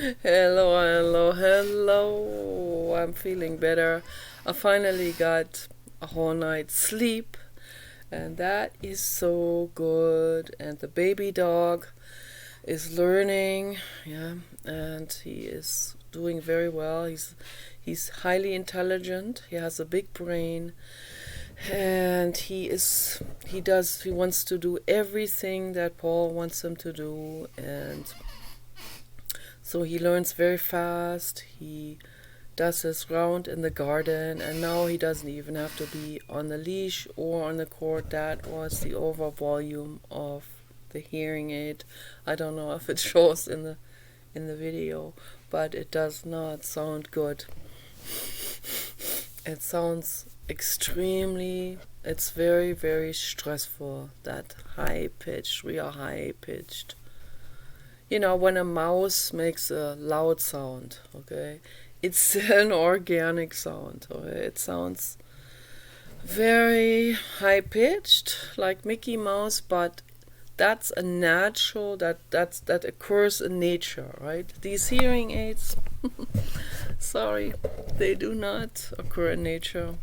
Hello, hello, hello. I'm feeling better. I finally got a whole night's sleep, and that is so good. And the baby dog is learning, yeah, and he is doing very well. He's highly intelligent. He has a big brain, and he wants to do everything that Paul wants him to do, and so he learns very fast. He does his round in the garden, and now he doesn't even have to be on the leash or on the cord. That was the over volume of the hearing aid. I don't know if it shows in the video, but it does not sound good. It sounds extremely, it's very, very stressful. That high pitched, real high pitched. You know, when a mouse makes a loud sound, okay, it's an organic sound. Okay? It sounds very high pitched, like Mickey Mouse, but that's a natural that occurs in nature, right? These hearing aids, sorry, they do not occur in nature.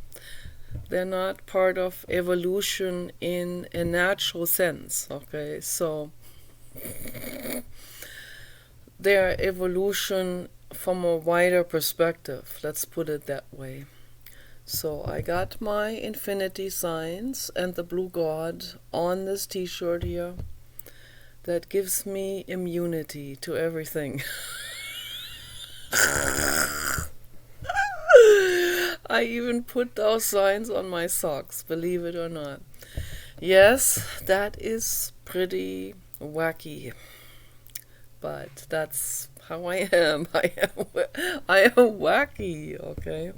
They're not part of evolution in a natural sense. Okay, so their evolution from a wider perspective, let's put it that way. So I got my infinity signs and the blue god on this t-shirt here that gives me immunity to everything. I even put those signs on my socks, believe it or not. Yes, that is pretty wacky, but that's how I am. I am wacky, okay?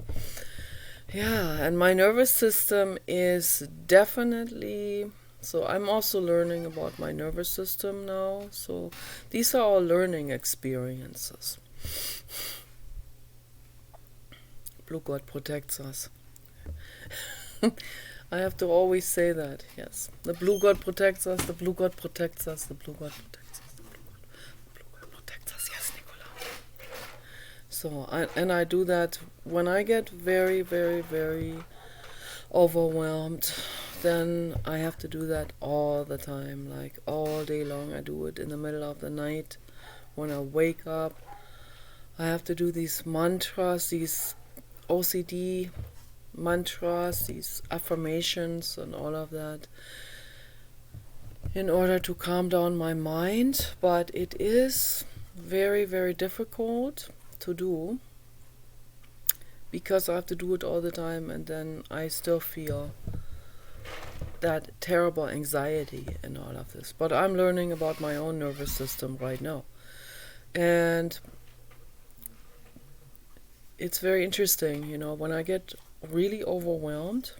Yeah, and my nervous system is definitely. So I'm also learning about my nervous system now. So these are all learning experiences. Blue God protects us. I have to always say that, yes. The blue God protects us, the blue God protects us, the blue God protects us, the blue God protects us, yes, Nicola. So, I do that when I get very, very, very overwhelmed. Then I have to do that all the time, like all day long. I do it in the middle of the night when I wake up. I have to do these mantras, these OCD mantras, these affirmations, and all of that in order to calm down my mind. But it is very, very difficult to do because I have to do it all the time, and then I still feel that terrible anxiety and all of this. But I'm learning about my own nervous system right now, and it's very interesting. You know, when I get really overwhelmed,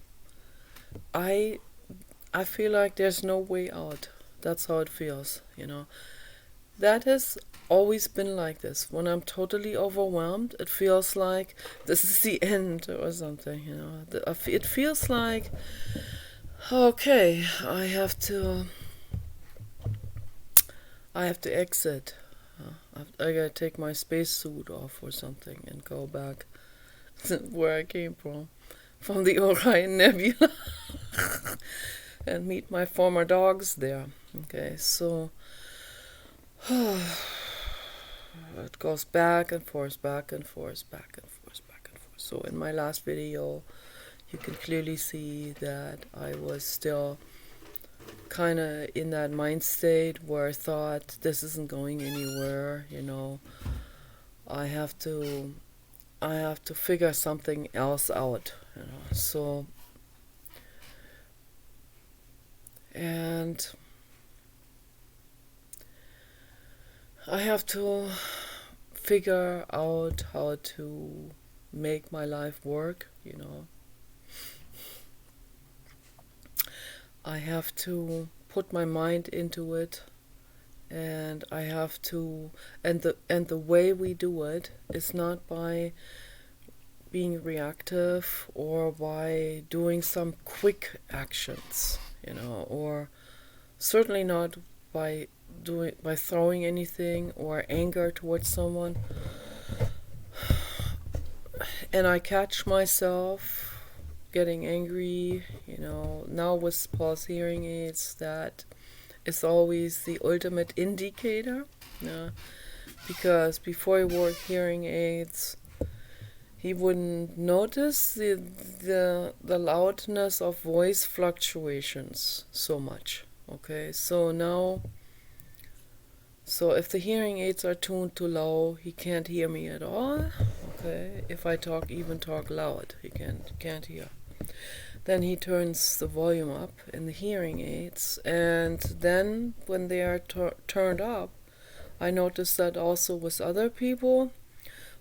I feel like there's no way out. That's how it feels, you know. That has always been like this. When I'm totally overwhelmed, it feels like this is the end or something, you know. It feels like, okay, I have to exit. I gotta take my spacesuit off or something and go back where I came from the Orion Nebula, and meet my former dogs there. Okay, so it goes back and forth, back and forth, back and forth, back and forth. So in my last video, you can clearly see that I was still kind of in that mind state where I thought this isn't going anywhere, you know. I have to figure something else out, you know. So, and I have to figure out how to make my life work, you know. I have to put my mind into it, and I have to, and the way we do it is not by being reactive or by doing some quick actions, you know, or certainly not by by throwing anything or anger towards someone, and I catch myself getting angry, now with Paul's hearing aids, that is always the ultimate indicator. Because before he wore hearing aids, he wouldn't notice the loudness of voice fluctuations so much. Okay, so if the hearing aids are tuned too low, he can't hear me at all. Okay, if I talk loud, he can't hear. Then he turns the volume up in the hearing aids, and then when they are turned up, I noticed that also with other people.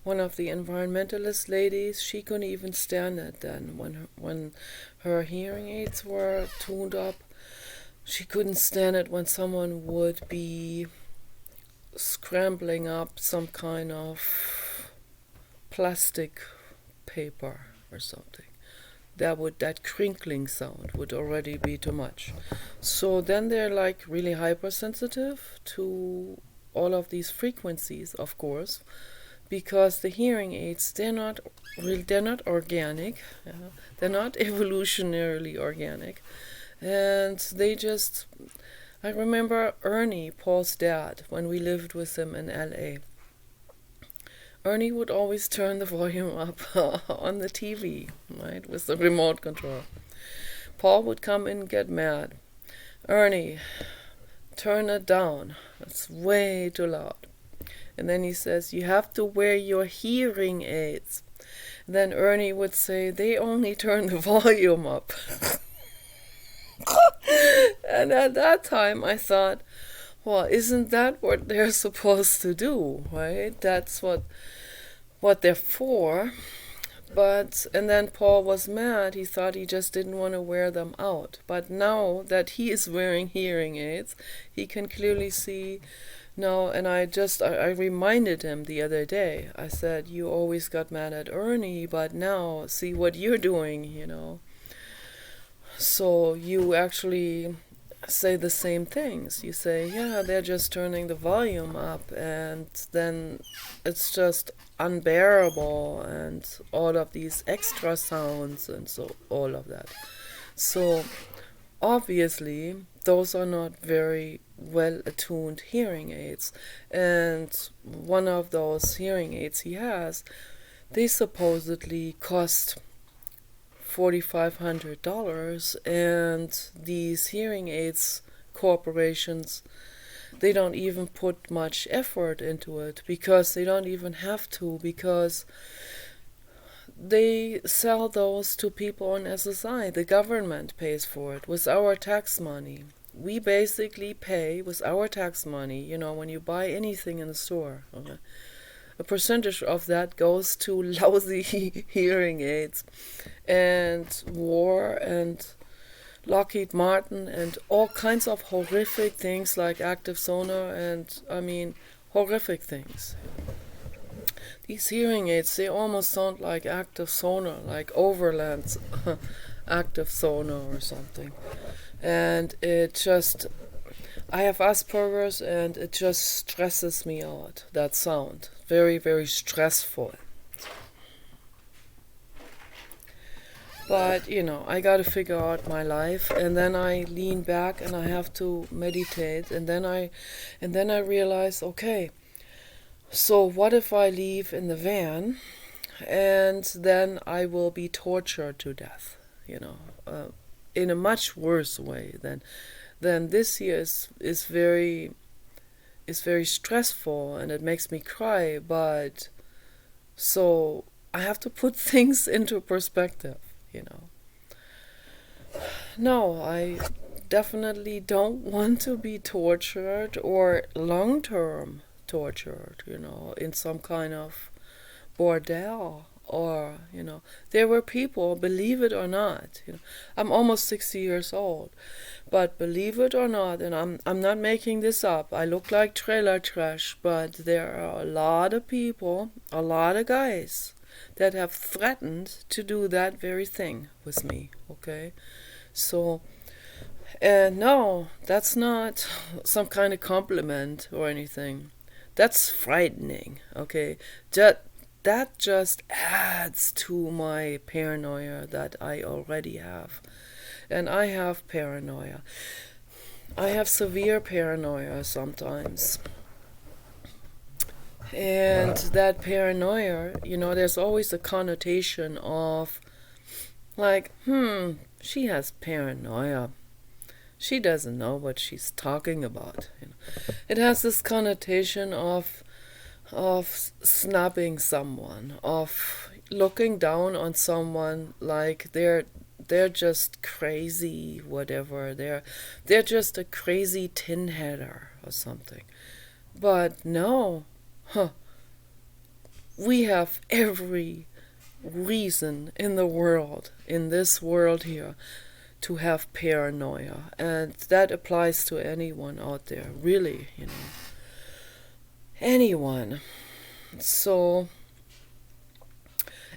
One of the environmentalist ladies, she couldn't even stand it then. When her hearing aids were tuned up, she couldn't stand it when someone would be scrambling up some kind of plastic paper or something. That crinkling sound would already be too much. So then they're like really hypersensitive to all of these frequencies, of course, because the hearing aids, they're not organic, they're not evolutionarily organic, and I remember Ernie, Paul's dad, when we lived with him in LA. Ernie would always turn the volume up on the TV, right, with the remote control. Paul would come in and get mad. Ernie, turn it down. It's way too loud. And then he says, you have to wear your hearing aids. And then Ernie would say, they only turn the volume up. And at that time I thought, well, isn't that what they're supposed to do, right? That's what they're for. And then Paul was mad. He thought he just didn't want to wear them out. But now that he is wearing hearing aids, he can clearly see now. And I reminded him the other day. I said, you always got mad at Ernie, but now see what you're doing, So you actually say the same things. You say, yeah, they're just turning the volume up, and then it's just unbearable, and all of these extra sounds, and so all of that. So obviously those are not very well attuned hearing aids, and one of those hearing aids he has, they supposedly cost $4,500, and these hearing aids corporations, they don't even put much effort into it, because they don't even have to, because they sell those to people on SSI. The government pays for it with our tax money. We basically pay with our tax money, when you buy anything in the store. Okay? A percentage of that goes to lousy hearing aids, and war and Lockheed Martin and all kinds of horrific things like active sonar, and horrific things. These hearing aids, they almost sound like active sonar, like Overland's active sonar or something. And I have Asperger's, and it just stresses me out, that sound. Very, very stressful. But, I gotta figure out my life, and then I lean back and I have to meditate, and then I realize, okay, so what if I leave in the van, and then I will be tortured to death, in a much worse way than this year is very stressful, and it makes me cry, but so I have to put things into perspective, No, I definitely don't want to be tortured or long-term tortured, in some kind of bordel, or, there were people, believe it or not, I'm almost 60 years old, but believe it or not, and I'm not making this up, I look like trailer trash, but there are a lot of people, a lot of guys that have threatened to do that very thing with me, okay? So, And no, that's not some kind of compliment or anything. That's frightening, okay? That just adds to my paranoia that I already have. And I have paranoia. I have severe paranoia sometimes. And that paranoia, there's always a connotation of, like, she has paranoia. She doesn't know what she's talking about. It has this connotation of snubbing someone, of looking down on someone like they're just crazy, whatever. They're just a crazy tin header or something. But no, we have every reason in the world, in this world here, to have paranoia, and that applies to anyone out there, really, anyone. So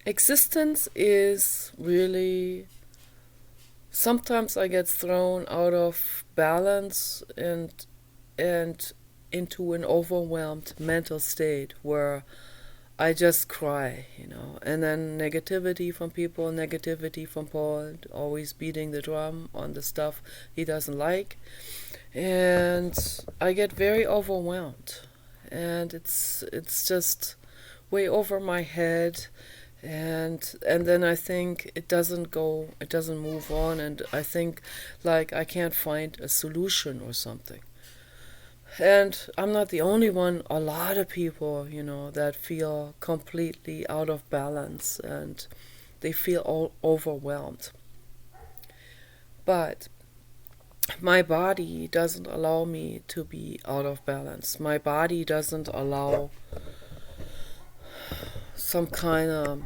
existence is really, sometimes I get thrown out of balance and into an overwhelmed mental state where I just cry, and then negativity from people, negativity from Paul, always beating the drum on the stuff he doesn't like. And I get very overwhelmed. And it's just way over my head. And then I think it doesn't move on, and I think like I can't find a solution or something. And I'm not the only one. A lot of people, that feel completely out of balance and they feel all overwhelmed. But my body doesn't allow me to be out of balance. My body doesn't allow some kind of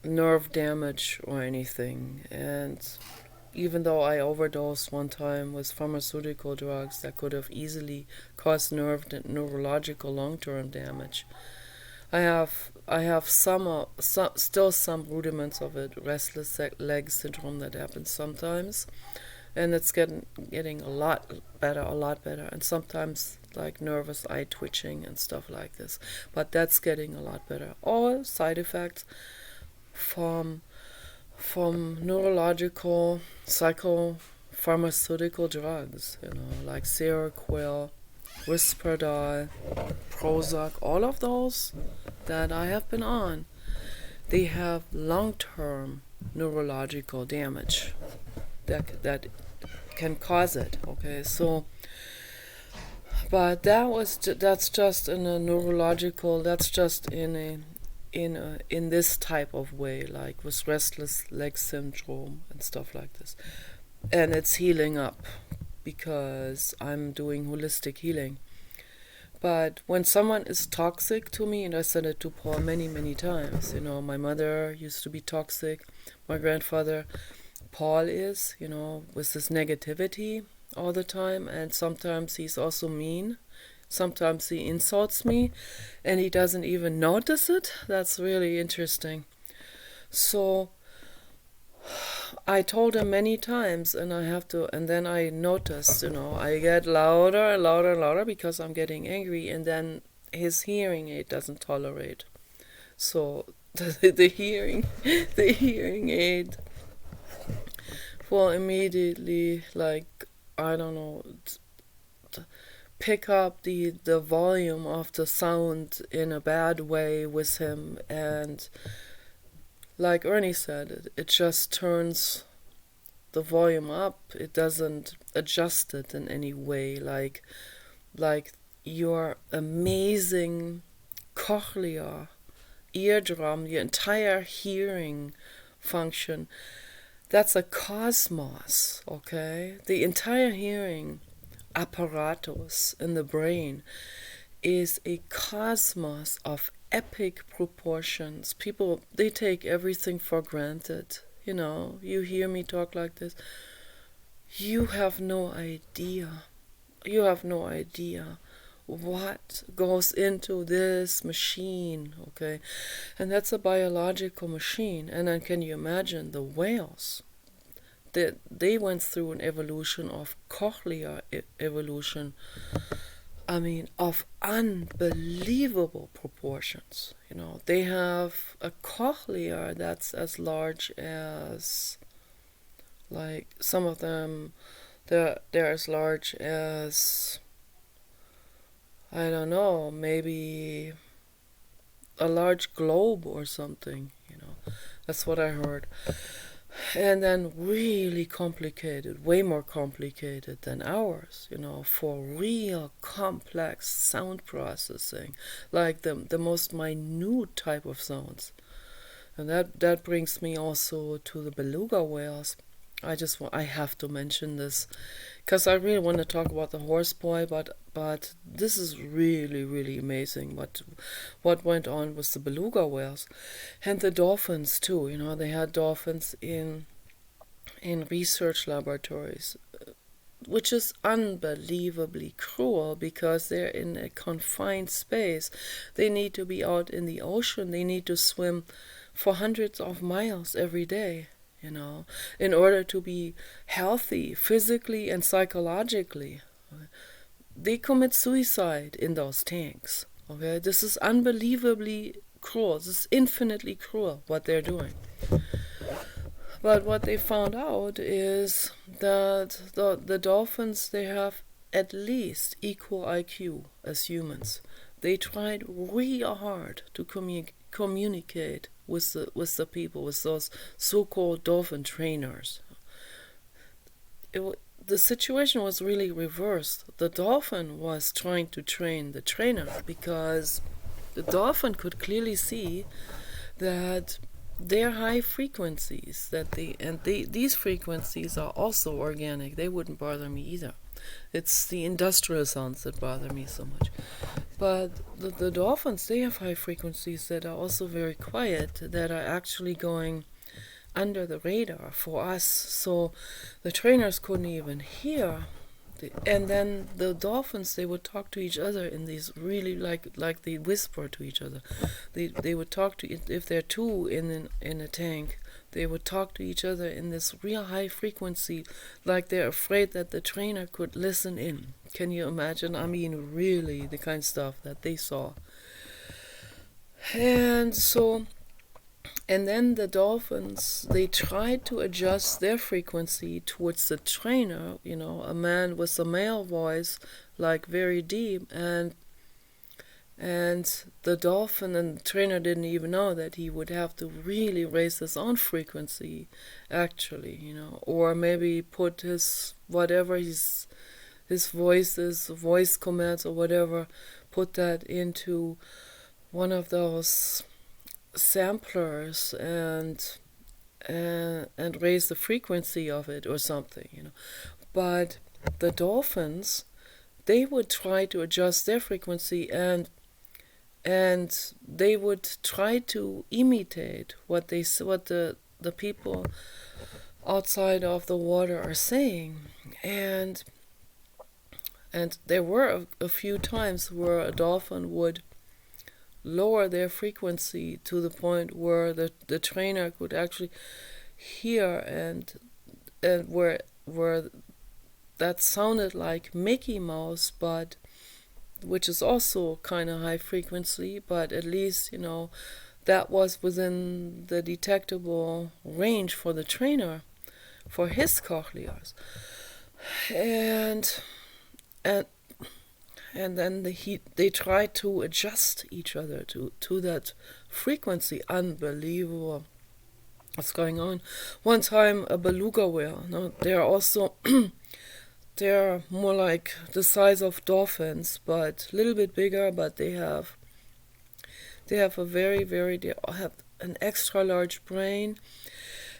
nerve damage or anything. And even though I overdosed one time with pharmaceutical drugs that could have easily caused neurological long-term damage, I have still some rudiments of it, restless leg syndrome that happens sometimes, and it's getting a lot better, and sometimes like nervous eye twitching and stuff like this, but that's getting a lot better. All side effects from neurological, psychopharmaceutical drugs, like Seroquel, Risperdal, Prozac, all of those that I have been on, they have long-term neurological damage that can cause it. Okay, so, but that's just in a neurological. That's just in this type of way, like with restless leg syndrome and stuff like this. And it's healing up because I'm doing holistic healing. But when someone is toxic to me, and I said it to Paul many, many times, my mother used to be toxic, my grandfather, Paul is, with this negativity all the time, and sometimes he's also mean. Sometimes he insults me and he doesn't even notice it. That's really interesting. So I told him many times, and then I noticed, I get louder and louder and louder because I'm getting angry, and then his hearing aid doesn't tolerate. So the hearing aid will immediately, like, I don't know, pick up the volume of the sound in a bad way with him, and like Ernie said, it just turns the volume up. It doesn't adjust it in any way, like your amazing cochlea, eardrum, your entire hearing function, that's a cosmos, okay? The entire hearing apparatus in the brain is a cosmos of epic proportions. People, they take everything for granted. You hear me talk like this, you have no idea what goes into this machine, okay? And that's a biological machine. And then can you imagine the whales? they went through an evolution of cochlear evolution. I mean, of unbelievable proportions. They have a cochlea that's as large as, like, some of them, they're as large as, I don't know, maybe a large globe or something. That's what I heard. And then really complicated, way more complicated than ours, for real complex sound processing, like the most minute type of sounds. And that brings me also to the beluga whales. I have to mention this because I really want to talk about the horseboy, but this is really, really amazing what went on with the beluga whales and the dolphins too. They had dolphins in research laboratories, which is unbelievably cruel because they're in a confined space. They need to be out in the ocean. They need to swim for hundreds of miles every day, in order to be healthy physically and psychologically. They commit suicide in those tanks. Okay, this is unbelievably cruel. This is infinitely cruel what they're doing. But what they found out is that the dolphins, they have at least equal IQ as humans. They tried real hard to communicate with the people, with those so-called dolphin trainers. The situation was really reversed. The dolphin was trying to train the trainer because the dolphin could clearly see that their high frequencies, these frequencies are also organic. They wouldn't bother me either. It's the industrial sounds that bother me so much. But the dolphins, they have high frequencies that are also very quiet, that are actually going under the radar for us. So the trainers couldn't even hear. And then the dolphins, they would talk to each other in these really, like they whisper to each other. They would talk to, if there are two in a tank, they would talk to each other in this real high frequency, like they're afraid that the trainer could listen in. Can you imagine? I mean, really, the kind of stuff that they saw. And then the dolphins, they tried to adjust their frequency towards the trainer, a man with a male voice, like very deep, and the dolphin and the trainer didn't even know that he would have to really raise his own frequency, actually, or maybe put his voice commands or whatever, put that into one of those samplers and raise the frequency of it or something, But the dolphins, they would try to adjust their frequency and they would try to imitate what the people outside of the water are saying, and there were a few times where a dolphin would lower their frequency to the point where the trainer could actually hear, and where that sounded like Mickey Mouse, but which is also kind of high frequency, but at least that was within the detectable range for the trainer, for his cochlears, and then they tried to adjust each other to that frequency. Unbelievable what's going on. One time, a beluga whale, they're also they're more like the size of dolphins, but a little bit bigger, but they have a they have an extra large brain,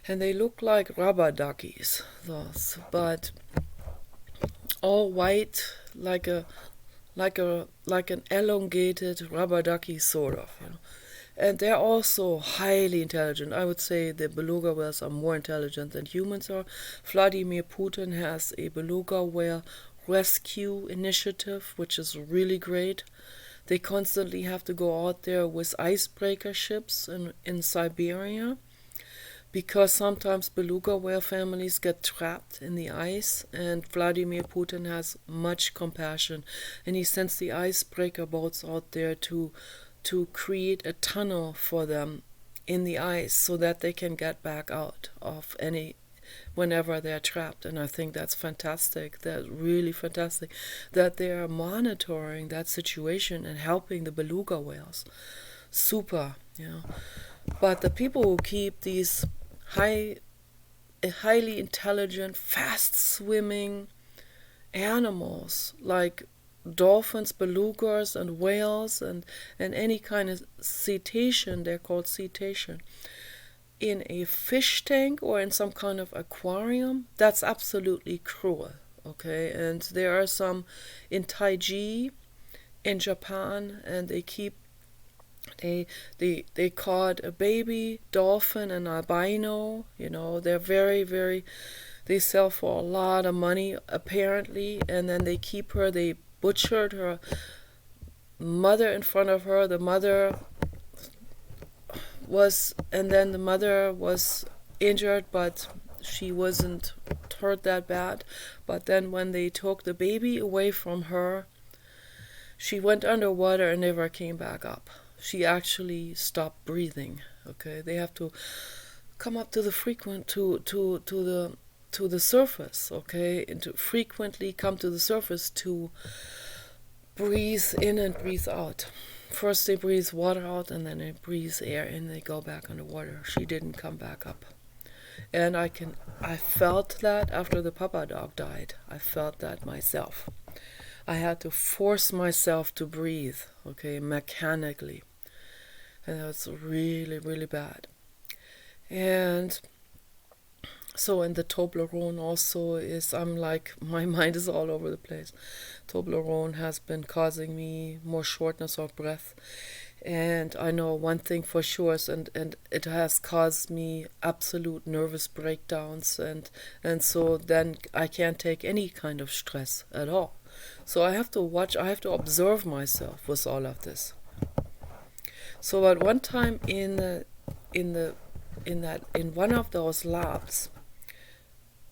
and they look like rubber duckies, those, but all white, like an elongated rubber ducky, sort of, And they're also highly intelligent. I would say the beluga whales are more intelligent than humans are. Vladimir Putin has a beluga whale rescue initiative, which is really great. They constantly have to go out there with icebreaker ships in Siberia, because sometimes beluga whale families get trapped in the ice, and Vladimir Putin has much compassion, and he sends the icebreaker boats out there to create a tunnel for them in the ice so that they can get back out of any whenever they're trapped. And I think that's fantastic. That's really fantastic that they are monitoring that situation and helping the beluga whales. Super, you know. But the people who keep these highly intelligent, fast-swimming animals like dolphins, belugas, and whales, and any kind of cetacean, they're called cetacean, in a fish tank or in some kind of aquarium, that's absolutely cruel, okay? And there are some in Taiji in Japan, and they caught a baby dolphin, an albino, you know, they're very, they sell for a lot of money apparently, and then they keep her, they butchered her mother in front of her. The mother was injured, but she wasn't hurt that bad. But then when they took the baby away from her, she went underwater and never came back up. She actually stopped breathing. Okay, they have to come up to the to the surface. Okay, and to frequently come to the surface to breathe in and breathe out. First they breathe water out, and then they breathe air in. They go back underwater. She didn't come back up, and I felt that after the papa dog died. I felt that myself. I had to force myself to breathe, okay, mechanically. And that's really, really bad. And so, in the Toblerone also is, I'm like, my mind is all over the place. Toblerone has been causing me more shortness of breath. And I know one thing for sure, and it has caused me absolute nervous breakdowns. And so then I can't take any kind of stress at all. So I have to observe myself with all of this. So at one time in one of those labs,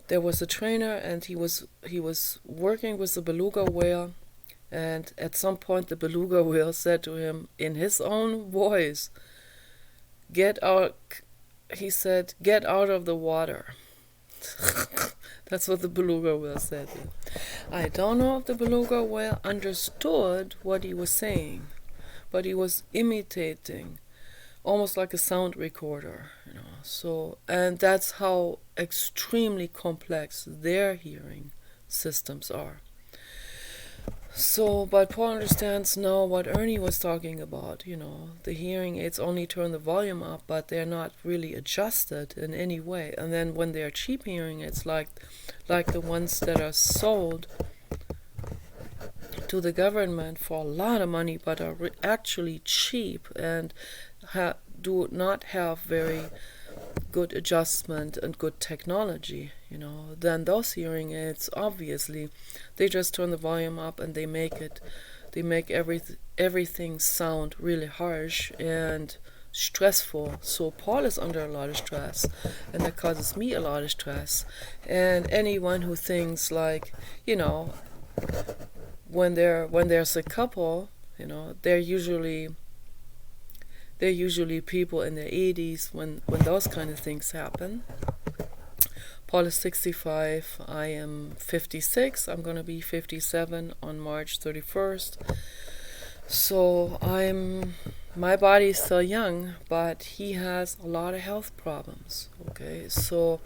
there was a trainer, and he was working with the beluga whale, and at some point the beluga whale said to him in his own voice, "Get out," he said, "get out of the water." That's what the beluga whale said. I don't know if the beluga whale understood what he was saying, but he was imitating, almost like a sound recorder, you know. So, and that's how extremely complex their hearing systems are. So, but Paul understands now what Ernie was talking about, you know, the hearing aids only turn the volume up, but they're not really adjusted in any way. And then when they're cheap hearing aids, like the ones that are sold to the government for a lot of money, but are actually cheap and do not have very good adjustment and good technology, you know, then those hearing aids, obviously, they just turn the volume up and they make everything sound really harsh and stressful. So Paul is under a lot of stress, and that causes me a lot of stress. And anyone who thinks, like, you know, when there's a couple, you know, they're usually people in their 80s when those kind of things happen. Paul is 65, I am 56, I'm going to be 57 on March 31st. So my body is still young, but he has a lot of health problems, okay? So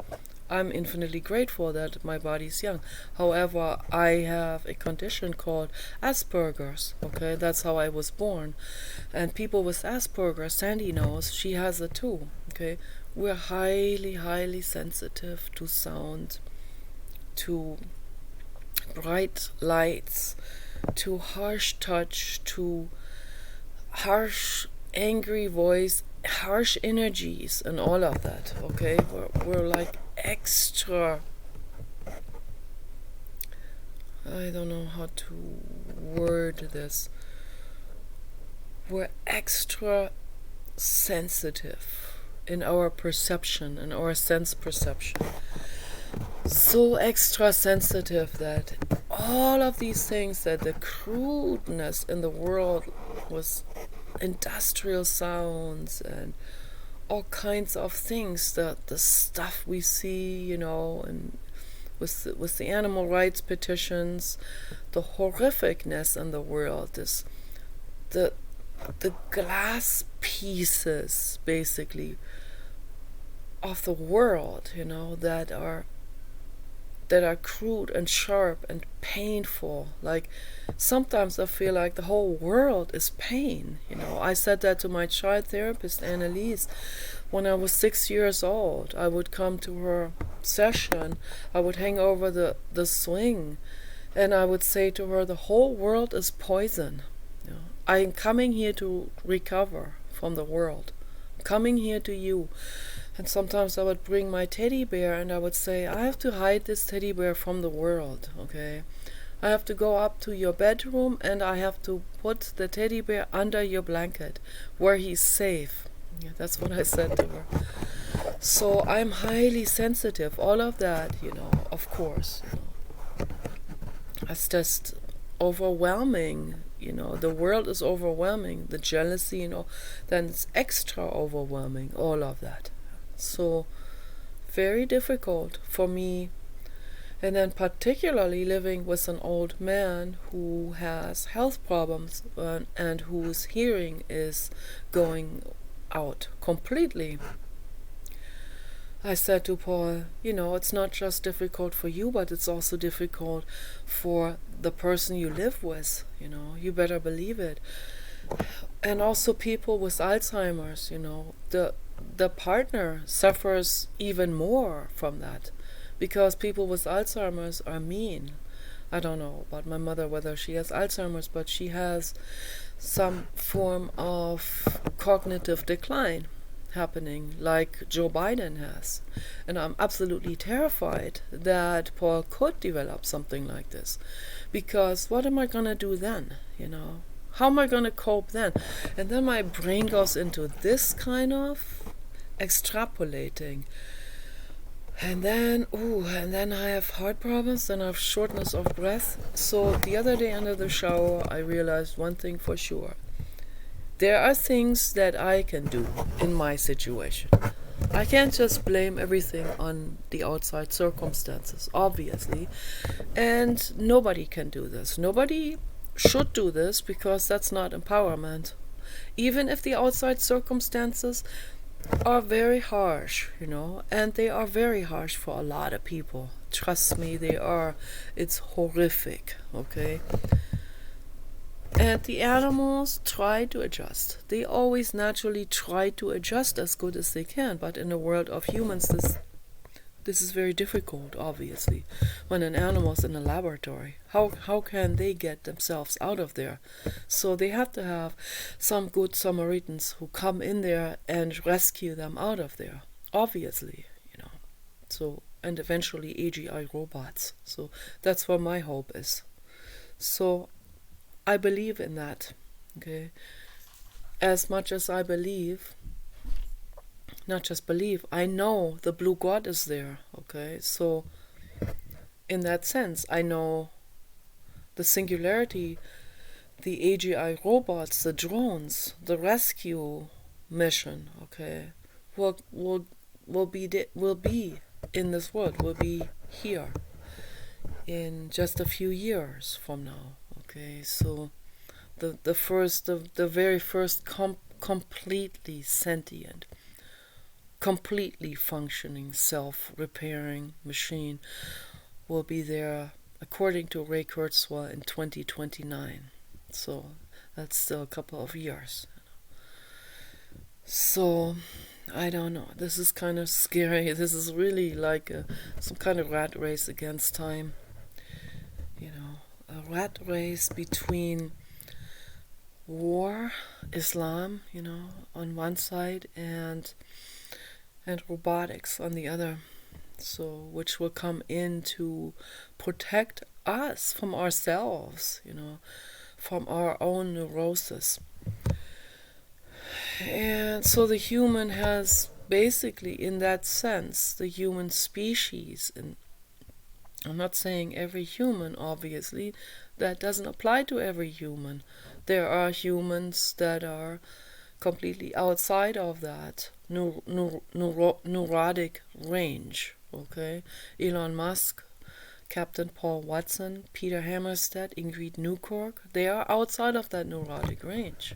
I'm infinitely grateful that my body is young. However, I have a condition called Asperger's, okay? That's how I was born. And people with Asperger's, Sandy knows, she has it too, okay? We're highly, highly sensitive to sound, to bright lights, to harsh touch, to harsh, angry voice, harsh energies, and all of that, okay? We're like extra, I don't know how to word this, we're extra sensitive in our perception, in our sense perception. So extra sensitive that all of these things, that the crudeness in the world was industrial sounds and all kinds of things, the stuff we see, and with the animal rights petitions, the horrificness in the world, the glass pieces basically of the world, that are crude and sharp and painful. Like, sometimes I feel like the whole world is pain. I said that to my child therapist, Annalise, when I was 6 years old. I would come to her session, I would hang over the swing, and I would say to her, the whole world is poison. I am coming here to recover from the world. I'm coming here to you. And sometimes I would bring my teddy bear and I would say, I have to hide this teddy bear from the world, okay? I have to go up to your bedroom and I have to put the teddy bear under your blanket where he's safe. Yeah, that's what I said to her. So I'm highly sensitive. All of that, of course. It's just overwhelming. The world is overwhelming. The jealousy, then it's extra overwhelming. All of that. So very difficult for me, and then particularly living with an old man who has health problems and whose hearing is going out completely. I said to Paul, it's not just difficult for you, but it's also difficult for the person you live with. You better believe it. And also people with Alzheimer's, the partner suffers even more from that, because people with Alzheimer's are mean. I don't know about my mother whether she has Alzheimer's, but she has some form of cognitive decline happening, like Joe Biden has. And I'm absolutely terrified that Paul could develop something like this, because what am I going to do then, How am I going to cope then? And then my brain goes into this kind of extrapolating. And then I have heart problems, then I have shortness of breath. So the other day under the shower, I realized one thing for sure. There are things that I can do in my situation. I can't just blame everything on the outside circumstances, obviously. And nobody can do this. Nobody should do this, because that's not empowerment. Even if the outside circumstances are very harsh, and they are very harsh for a lot of people. Trust me, they are. It's horrific, okay? And the animals try to adjust. They always naturally try to adjust as good as they can, but in a world of humans, this is very difficult, obviously. When an animal's in a laboratory, how can they get themselves out of there? So they have to have some good Samaritans who come in there and rescue them out of there, obviously, So, and eventually AGI robots. So that's where my hope is. So I believe in that, okay? As much as I believe, not just believe, I know the blue God is there, okay? So in that sense, I know the singularity, the AGI robots, the drones, the rescue mission, okay, will be in this world, will be here in just a few years from now, okay? So the very first completely sentient, completely functioning, self-repairing machine will be there, according to Ray Kurzweil, in 2029. So that's still a couple of years. So I don't know. This is kind of scary. This is really like some kind of rat race against time. A rat race between war, Islam, on one side, and robotics on the other. So, which will come in to protect us from ourselves, from our own neurosis. And so the human has basically, in that sense, the human species, and I'm not saying every human, obviously, that doesn't apply to every human. There are humans that are completely outside of that neurotic range. Okay, Elon Musk, Captain Paul Watson, Peter Hammerstedt, Ingrid Newkirk, they are outside of that neurotic range.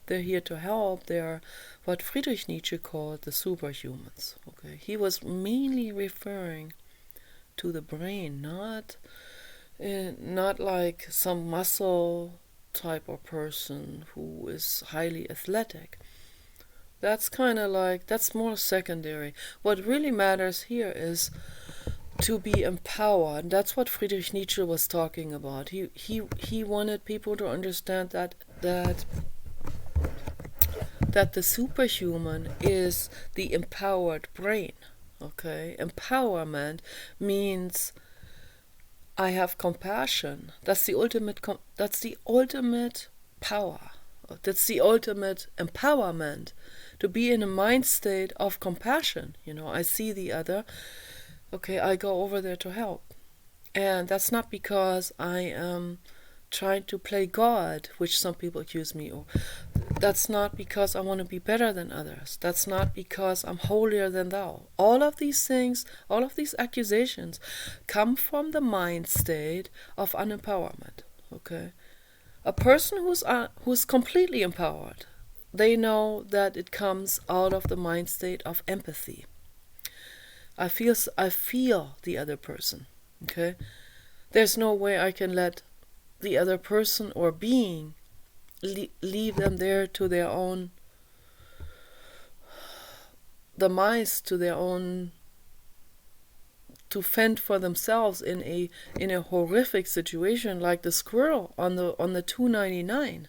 They're here to help. They are what Friedrich Nietzsche called the superhumans. Okay, he was mainly referring to the brain, not like some muscle type of person who is highly athletic. That's kind of like, that's more secondary. What really matters here is to be empowered. That's what Friedrich Nietzsche was talking about. He wanted people to understand that the superhuman is the empowered brain. Okay, empowerment means I have compassion. That's the ultimate. That's the ultimate power. That's the ultimate empowerment. To be in a mind state of compassion. I see the other. Okay, I go over there to help, and that's not because I am trying to play God, which some people accuse me of. That's not because I want to be better than others. That's not because I'm holier than thou. All of these things, all of these accusations come from the mind state of unempowerment. Okay? A person who's completely empowered, they know that it comes out of the mind state of empathy. I feel the other person. Okay? There's no way I can let the other person or being leave them there to their own demise, to their own, to fend for themselves in a horrific situation like the squirrel on the 299.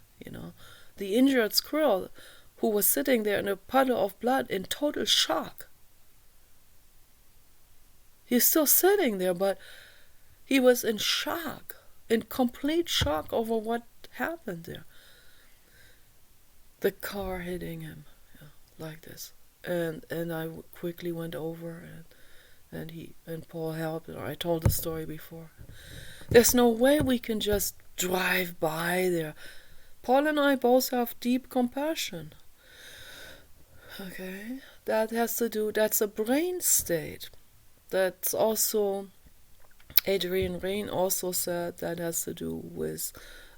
The injured squirrel who was sitting there in a puddle of blood in total shock. He's still sitting there, but he was in shock, in complete shock over what happened there. The car hitting him, like this, and I quickly went over, and Paul helped. I told the story before. There's no way we can just drive by there. Paul and I both have deep compassion. Okay, that's a brain state. That's also, Adrian Rain also said, that has to do with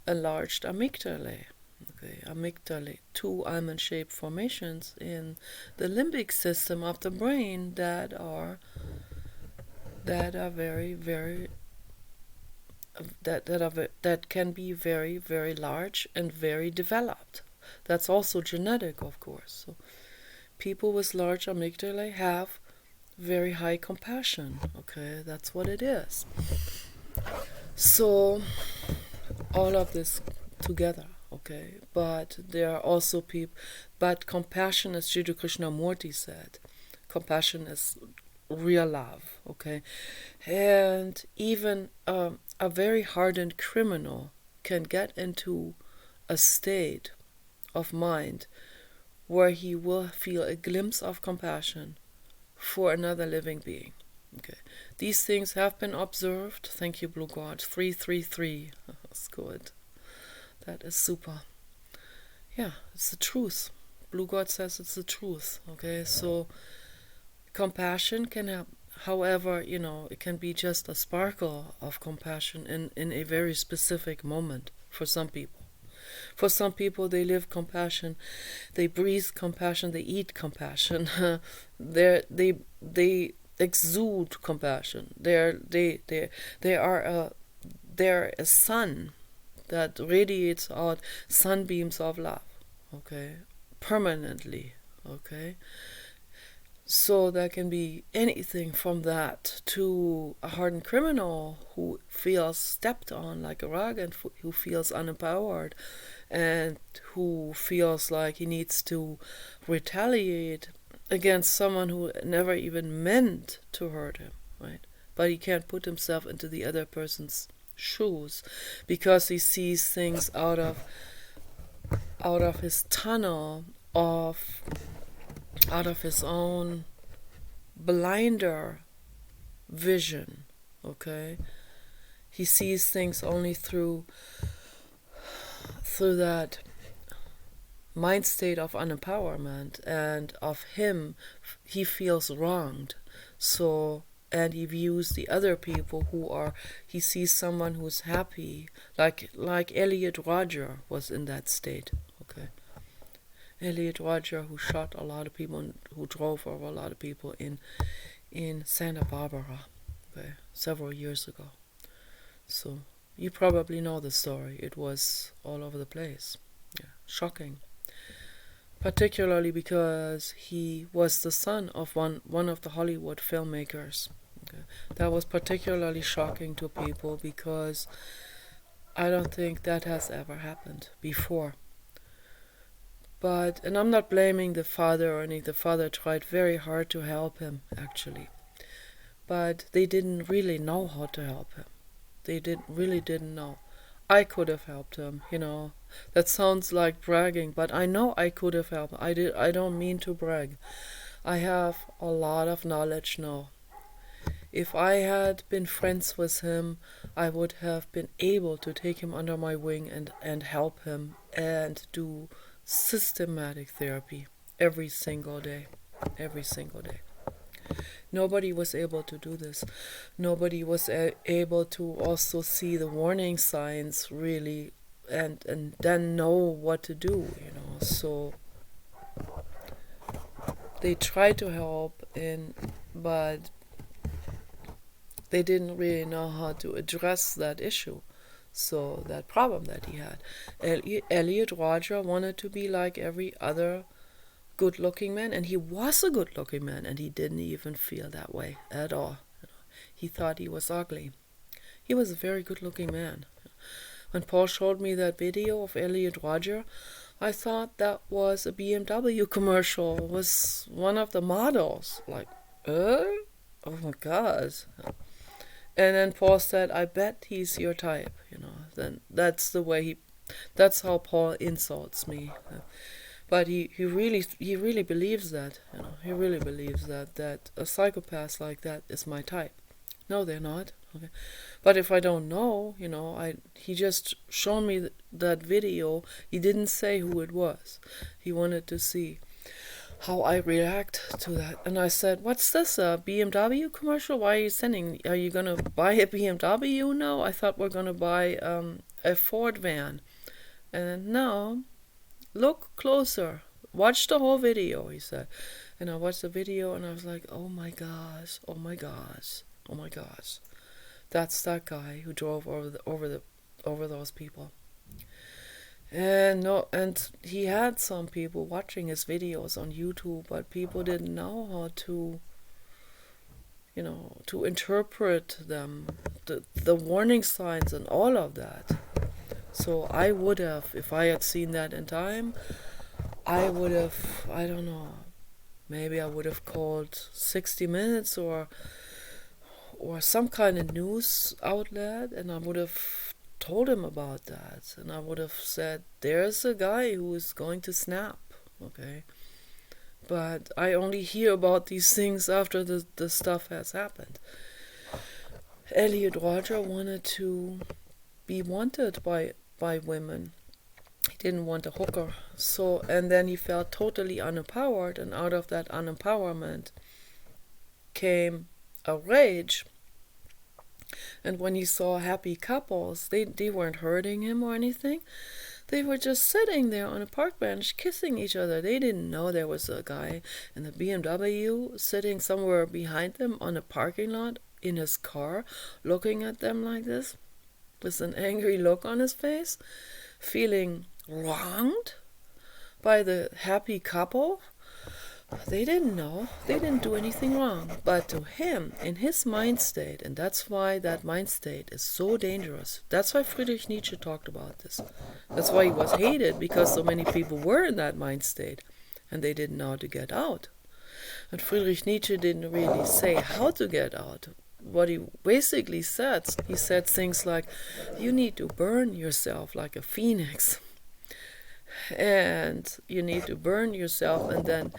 enlarged amygdalae. Okay, amygdalae, two almond-shaped formations in the limbic system of the brain that are very, very that can be very, very large and very developed. That's also genetic, of course. So people with large amygdalae have very high compassion. Okay, that's what it is. So all of this together. Okay, but there are also people, but compassion, as Jiddu Krishnamurti said, compassion is real love. Okay, and even a very hardened criminal can get into a state of mind where he will feel a glimpse of compassion for another living being. Okay, these things have been observed. Thank you, Blue God. 333. That's good. That is super. Yeah, it's the truth. Blue God says it's the truth. Okay, so compassion can have, however, it can be just a sparkle of compassion in a very specific moment for some people. For some people, they live compassion, they breathe compassion, they eat compassion. They exude compassion. They're a sun that radiates out sunbeams of love, okay, permanently, okay. So there can be anything from that to a hardened criminal who feels stepped on like a rug and who feels unempowered and who feels like he needs to retaliate against someone who never even meant to hurt him, right? But he can't put himself into the other person's shoes because he sees things out of his tunnel of out of his own blinder vision, okay? He sees things only through that mind state of unempowerment, and of him, he feels wronged. So, and he views the other people he sees someone who's happy, like Elliot Roger was in that state, okay? Eliot Roger, who shot a lot of people and who drove over a lot of people in Santa Barbara, okay, several years ago. So you probably know the story. It was all over the place. Yeah, shocking. Particularly because he was the son of one of the Hollywood filmmakers. Okay. That was particularly shocking to people because I don't think that has ever happened before. And I'm not blaming the father or anything. The father tried very hard to help him, actually. But they didn't really know how to help him. They really didn't know. I could have helped him, That sounds like bragging, but I know I could have helped him. I don't mean to brag. I have a lot of knowledge now. If I had been friends with him, I would have been able to take him under my wing and help him and do systematic therapy every single day. Every single day. Nobody was able to do this. Nobody was able to also see the warning signs really and then know what to do, So they tried to help, but they didn't really know how to address that issue. So that problem that he had. Elliot Roger wanted to be like every other good-looking man, and he was a good-looking man, and he didn't even feel that way at all. He thought he was ugly. He was a very good-looking man. When Paul showed me that video of Elliot Roger, I thought that was a BMW commercial. It was one of the models. Like, oh my God. And then Paul said, I bet he's your type, Then that's how Paul insults me. But he really believes that, He really believes that a psychopath like that is my type. No, they're not. Okay. But if I don't know, he just shown me that video. He didn't say who it was. He wanted to see how I react to that. And I said, what's this, a BMW commercial? Why are you sending? Are you going to buy a BMW now? I thought we're going to buy a Ford van. And no, look closer. Watch the whole video, he said. And I watched the video and I was like, oh my gosh, oh my gosh, oh my gosh. That's that guy who drove over those people. And he had some people watching his videos on YouTube, but people didn't know how to, to interpret them, the warning signs and all of that. So I would have, if I had seen that in time, I would have, I don't know, maybe I would have called 60 Minutes or some kind of news outlet, and I would have told him about that, and I would have said, there's a guy who is going to snap, okay? But I only hear about these things after the stuff has happened. Elliot Roger wanted to be wanted by women. He didn't want a hooker. And then he felt totally unempowered, and out of that unempowerment came a rage. And when he saw happy couples, they weren't hurting him or anything. They were just sitting there on a park bench kissing each other. They didn't know there was a guy in the BMW sitting somewhere behind them on a parking lot in his car, looking at them like this, with an angry look on his face, feeling wronged by the happy couple. They didn't know. They didn't do anything wrong. But to him, in his mind state, and that's why that mind state is so dangerous. That's why Friedrich Nietzsche talked about this. That's why he was hated, because so many people were in that mind state, and they didn't know how to get out. And Friedrich Nietzsche didn't really say how to get out. What he basically said, he said things like, you need to burn yourself like a phoenix. And you need to burn yourself, and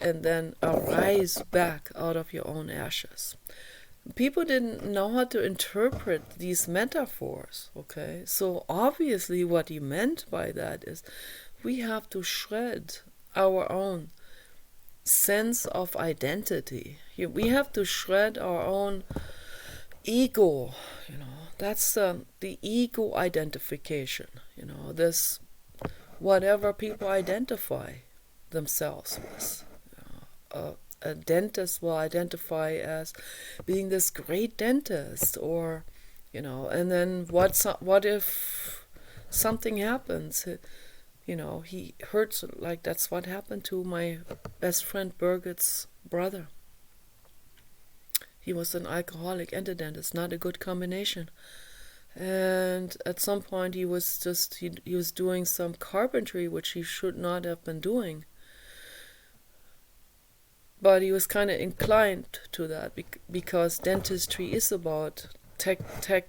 and then arise back out of your own ashes. People didn't know how to interpret these metaphors, okay? So obviously what he meant by that is we have to shred our own sense of identity. We have to shred our own ego, That's the ego identification, this whatever people identify themselves with. A dentist will identify as being this great dentist, or and then what if something happens? He hurts, like that's what happened to my best friend Birgit's brother. He was an alcoholic and a dentist, not a good combination. And at some point he was doing some carpentry, which he should not have been doing. But he was kind of inclined to that because dentistry is about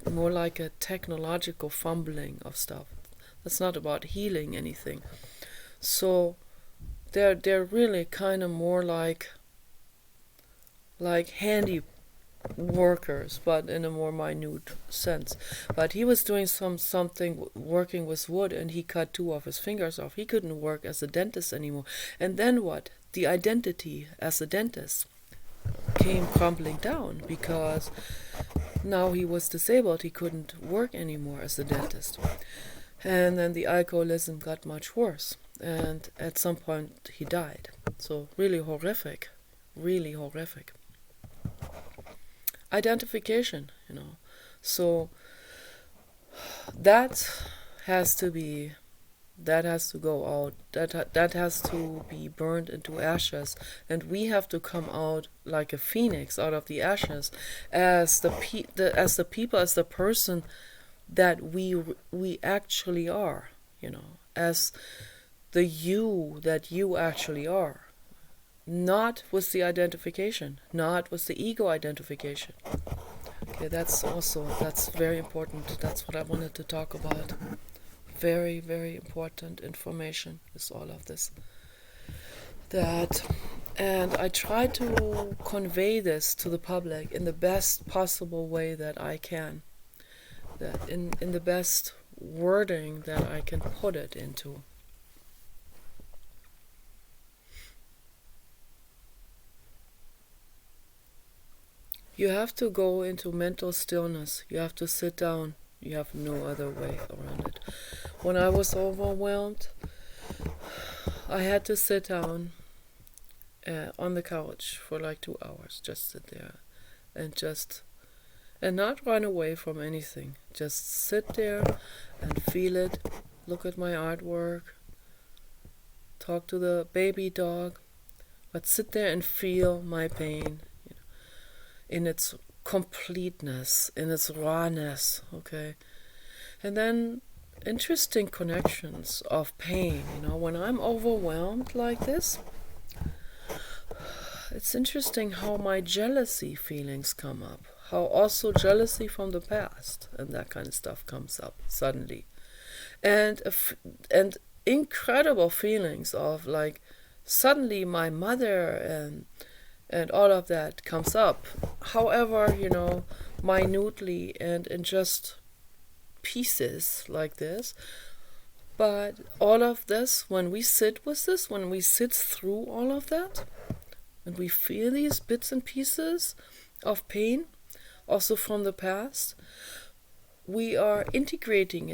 more like a technological fumbling of stuff. It's not about healing anything. So they're really kind of more like handy workers, but in a more minute sense. But he was doing something working with wood, and he cut 2 of his fingers off. He couldn't work as a dentist anymore. And then what? The identity as a dentist came crumbling down because now he was disabled. He couldn't work anymore as a dentist. And then the alcoholism got much worse. And at some point he died. So really horrific. Really horrific. Identification, So that has to go out. That has to be burned into ashes, and we have to come out like a phoenix out of the ashes, as the people, as the person that we actually are, as the you that you actually are. Not with the identification, not with the ego identification. Okay, that's very important. That's what I wanted to talk about. Very, very important information is all of this. And I try to convey this to the public in the best possible way that I can. That in the best wording that I can put it into. You have to go into mental stillness. You have to sit down. You have no other way around it. When I was overwhelmed, I had to sit down on the couch for like 2 hours. Just sit there and not run away from anything. Just sit there and feel it. Look at my artwork. Talk to the baby dog. But sit there and feel my pain. In its completeness, in its rawness, okay? And then interesting connections of pain, when I'm overwhelmed like this, it's interesting how my jealousy feelings come up, how also jealousy from the past and that kind of stuff comes up suddenly. And incredible feelings of like suddenly my mother and all of that comes up. However, minutely and in just pieces like this. But all of this, when we sit with this, when we sit through all of that, and we feel these bits and pieces of pain, also from the past, we are reintegrating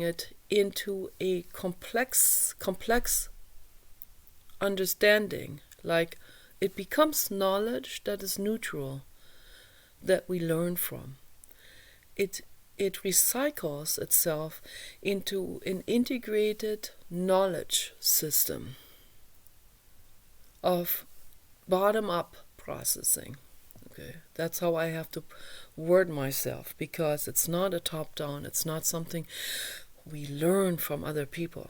it into a complex understanding. Like, it becomes knowledge that is neutral, that we learn from. It recycles itself into an integrated knowledge system of bottom-up processing. Okay, that's how I have to word myself, because it's not a top-down, it's not something we learn from other people.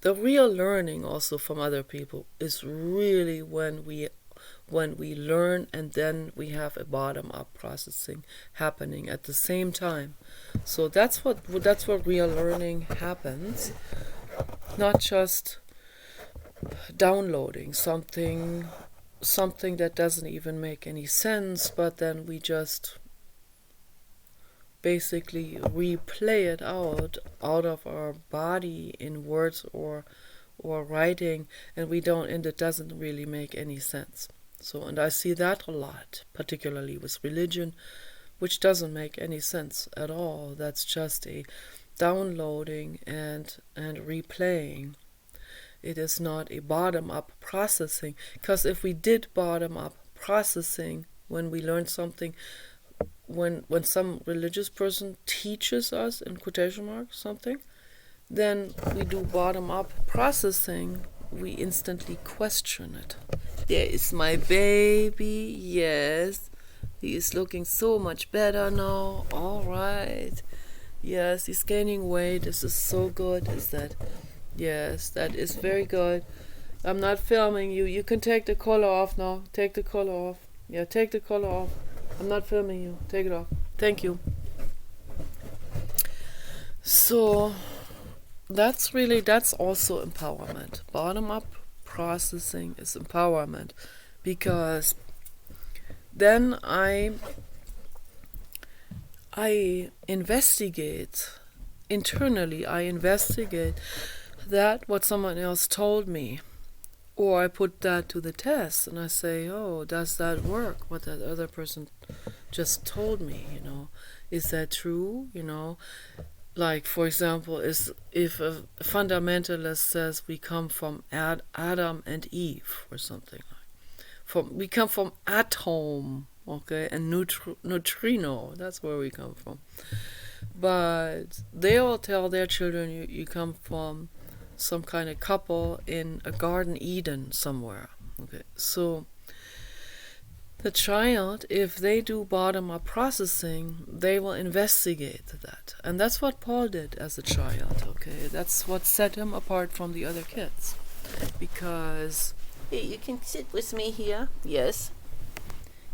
The real learning also from other people is really when we learn and then we have a bottom-up processing happening at the same time. So that's where real learning happens. Not just downloading something that doesn't even make any sense, but then we just basically replay it out of our body in words or writing, and it doesn't really make any sense. So, and I see that a lot, particularly with religion, which doesn't make any sense at all. That's just a downloading and replaying. It is not a bottom-up processing, because if we did bottom-up processing when we learn something, when some religious person teaches us, in quotation marks, something, then we do bottom-up processing. We instantly question it. There is my baby, yes. He is looking so much better now. All right. Yes, he's gaining weight. This is so good. Is that? Yes, that is very good. I'm not filming you. You can take the collar off now. Take the collar off. Yeah, take the collar off. I'm not filming you. Take it off. Thank you. So, that's also empowerment. Bottom-up processing is empowerment, because then I investigate internally. I investigate that what someone else told me, or I put that to the test and I say, oh, does that work, what that other person just told me, is that true? Like, for example, if a fundamentalist says we come from Adam and Eve or something, we come from atom, okay, and neutrino, that's where we come from. But they all tell their children you come from some kind of couple in a Garden Eden somewhere. Okay, so the child, if they do bottom-up processing, they will investigate that. And that's what Paul did as a child, okay? That's what set him apart from the other kids. Because, hey, you can sit with me here. Yes.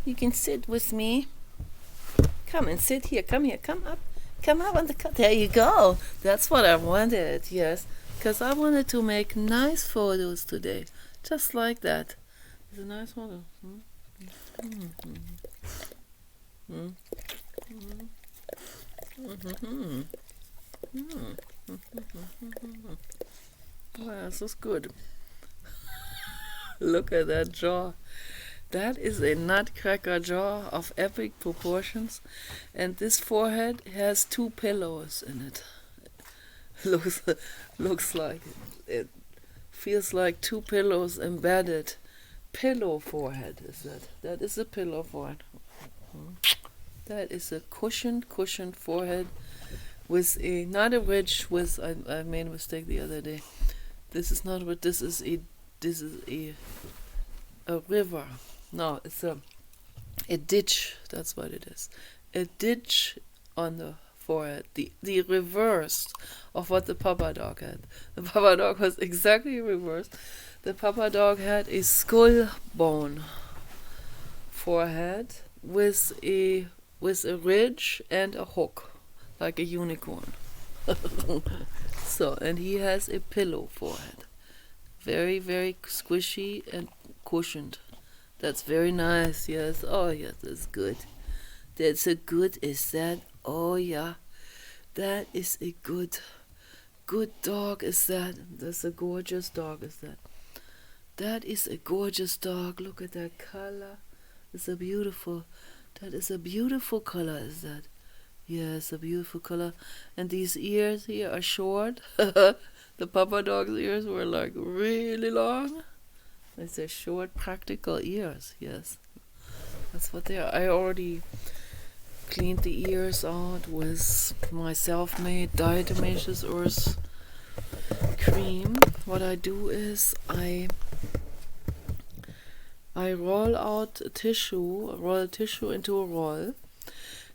You can sit with me. Come and sit here. Come here. Come up. Come up on the cut. There you go. That's what I wanted, yes. Because I wanted to make nice photos today. Just like that. It's a nice photo. Wow, this is good. Look at that jaw. That is a nutcracker jaw of epic proportions, and this forehead has 2 pillows in it. Looks like it feels like 2 pillows embedded. Pillow forehead is that. That is a pillow forehead. That is a cushioned forehead with not a ridge with. I made a mistake the other day. This is not what. This is a river. No, it's a ditch. That's what it is. A ditch on the forehead. The reverse of what the Papa Dog had. The Papa Dog was exactly reversed. The Papa Dog had a skull bone forehead with a ridge and a hook, like a unicorn. So, and he has a pillow forehead, very, very squishy and cushioned. That's very nice. Yes. Oh yes, that's good. That's a good. Is that? Oh yeah, that is a good dog. Is that? That's a gorgeous dog. Is that? That is a gorgeous dog. Look at that color. That is a beautiful color, is that? Yes, a beautiful color. And these ears here are short. The Papa Dog's ears were like really long. These are short, practical ears, yes. That's what they are. I already cleaned the ears out with my self-made diatomaceous earth cream. What I do is I roll tissue into a roll,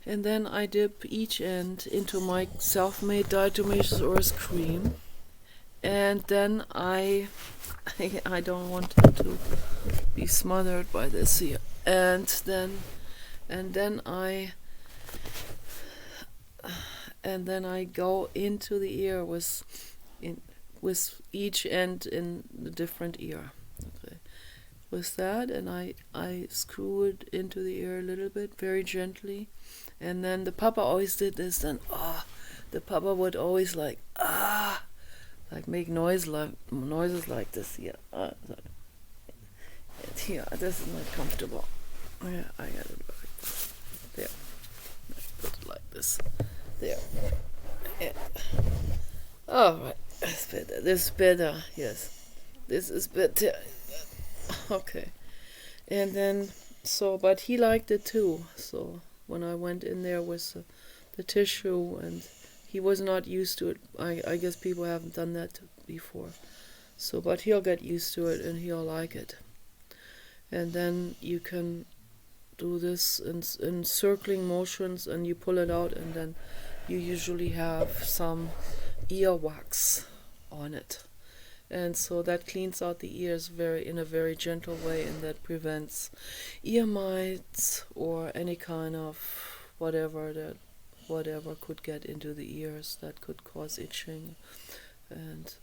and then I dip each end into my self-made diatomaceous earth cream, and then I don't want it to be smothered by this here, and then I go into the ear with with each end in the different ear. Okay. With that, and I screw it into the ear a little bit, very gently, and then the papa always did this. And the papa would always like make noises like this. Yeah, yeah, this is not comfortable. Yeah, I got it like this. There, put it like this. There. Yeah. All right, that's better. This is better. Yes, this is better. Okay. And then, but he liked it too. So when I went in there with the tissue, and he was not used to it. I guess people haven't done that before. So, but he'll get used to it and he'll like it. And then you can do this in circling motions, and you pull it out, and then you usually have some earwax on it. And so that cleans out the ears in a very gentle way, and that prevents ear mites or any kind of whatever could get into the ears that could cause itching and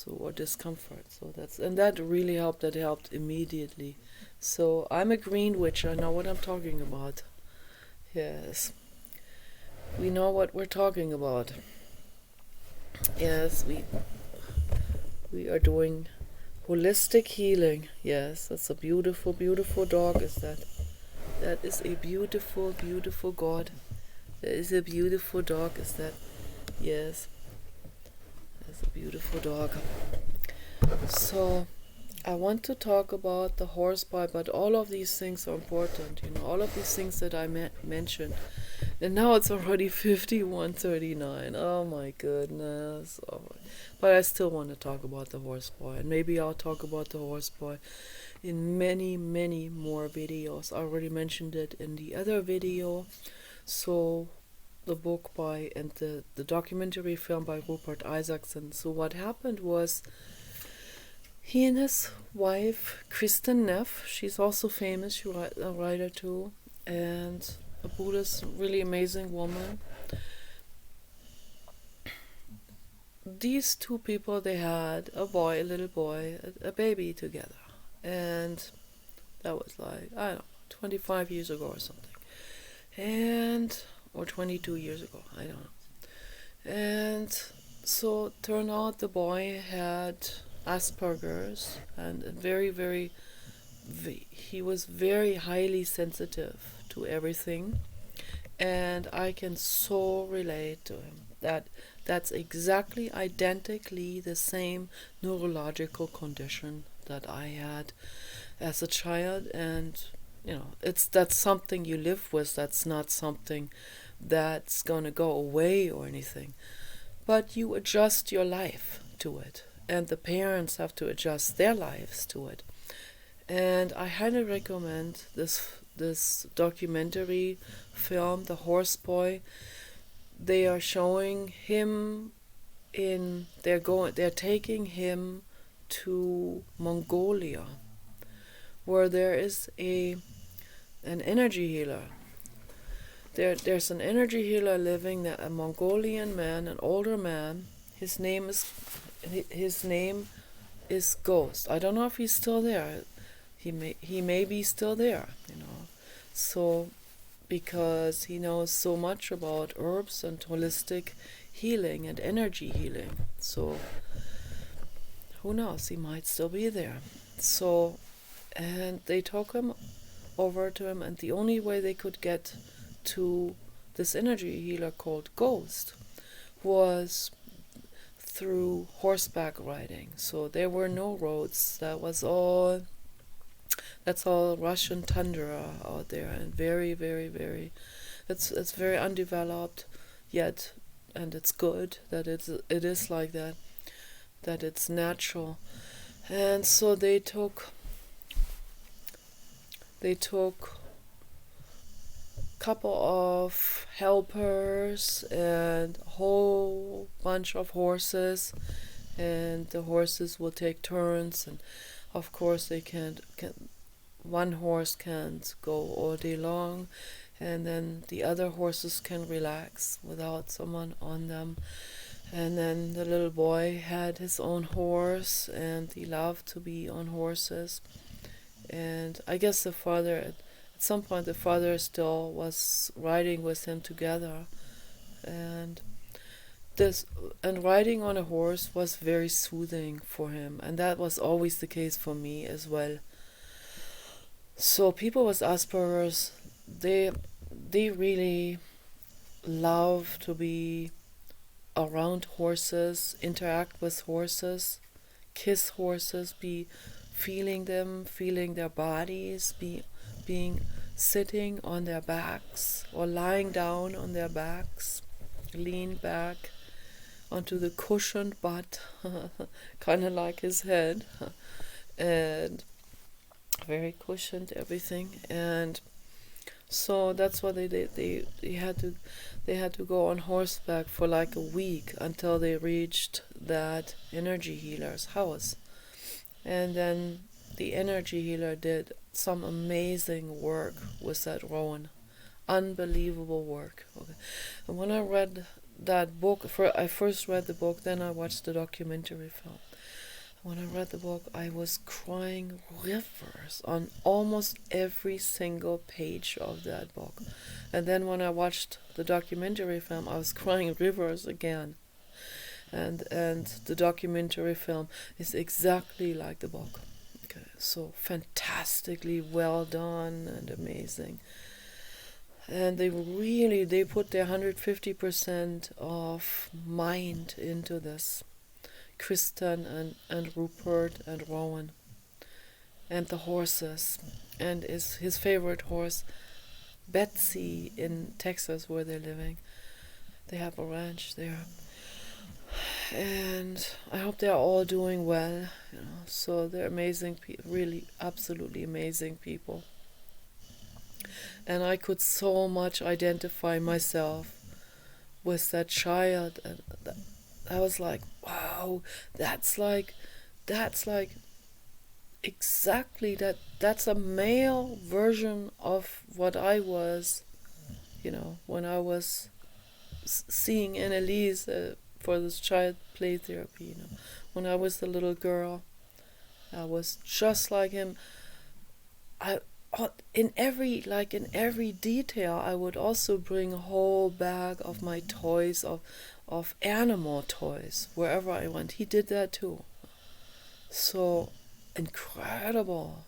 or discomfort. So that really helped. That helped immediately. So I'm a green witch. I know what I'm talking about. Yes, we know what we're talking about. Yes, we are doing holistic healing. Yes, that's a beautiful, beautiful dog. Is that? That is a beautiful, beautiful God. That is a beautiful dog. Is that? Yes, that's a beautiful dog. So, I want to talk about the horsebite, but all of these things are important. All of these things that I mentioned. And now it's already 51:39. Oh my goodness. Oh my. But I still want to talk about the horseboy. And maybe I'll talk about the horseboy in many, many more videos. I already mentioned it in the other video. So the book and the documentary film by Rupert Isaacson. So what happened was, he and his wife, Kristen Neff, she's also famous, she's a writer too, and a Buddhist, really amazing woman. These two people, they had a little boy, a baby together. And that was like, I don't know, 25 years ago or something. Or 22 years ago, I don't know. And so turned out the boy had Asperger's, and he was very highly sensitive to everything, and I can so relate to him. That's identically the same neurological condition that I had as a child, and that's something you live with. That's not something that's gonna go away or anything, but you adjust your life to it. And the parents have to adjust their lives to it. And I highly recommend this documentary film, The Horseboy. They are showing him they're taking him to Mongolia, where there is an energy healer. There's an energy healer living there, a Mongolian man, an older man. His name is Ghost. I don't know if he's still there. He may be still there, So, because he knows so much about herbs and holistic healing and energy healing. So, who knows? He might still be there. So, and they took him over to him, and the only way they could get to this energy healer called Ghost was through horseback riding. So there were no roads. That's all Russian tundra out there, and very, very, very, it's very undeveloped yet, and it's good that it is like that it's natural. And so they took couple of helpers and a whole bunch of horses, and the horses will take turns, and of course they one horse can't go all day long, and then the other horses can relax without someone on them. And then the little boy had his own horse, and he loved to be on horses. And I guess the father, at some point, the father still was riding with him together. And this and riding on a horse was very soothing for him, and that was always the case for me as well. So people with Asperger's, they really love to be around horses, interact with horses, kiss horses, be feeling them, feeling their bodies, being sitting on their backs or lying down on their backs, lean back onto the cushioned butt, kind of like his head, and very cushioned everything. And so that's what they did. They had to go on horseback for like a week until they reached that energy healer's house. And then the energy healer did some amazing work with that Rowan. Unbelievable work. Okay. And when I read that book, I first read the book, then I watched the documentary film. When I read the book, I was crying rivers on almost every single page of that book. And then when I watched the documentary film, I was crying rivers again. And the documentary film is exactly like the book. Okay, so fantastically well done and amazing. And they put their 150% of mind into this. Kristen and Rupert and Rowan. And the horses. And his favorite horse, Betsy, in Texas where they're living. They have a ranch there. And I hope they're all doing well. So they're amazing, really absolutely amazing people. And I could so much identify myself with that child, and I was like, wow, that's like exactly that's a male version of what I was, when I was seeing Annalise for this child play therapy. When I was the little girl, I was just like him. In every detail, I would also bring a whole bag of my toys, of animal toys, wherever I went. He did that too. So incredible.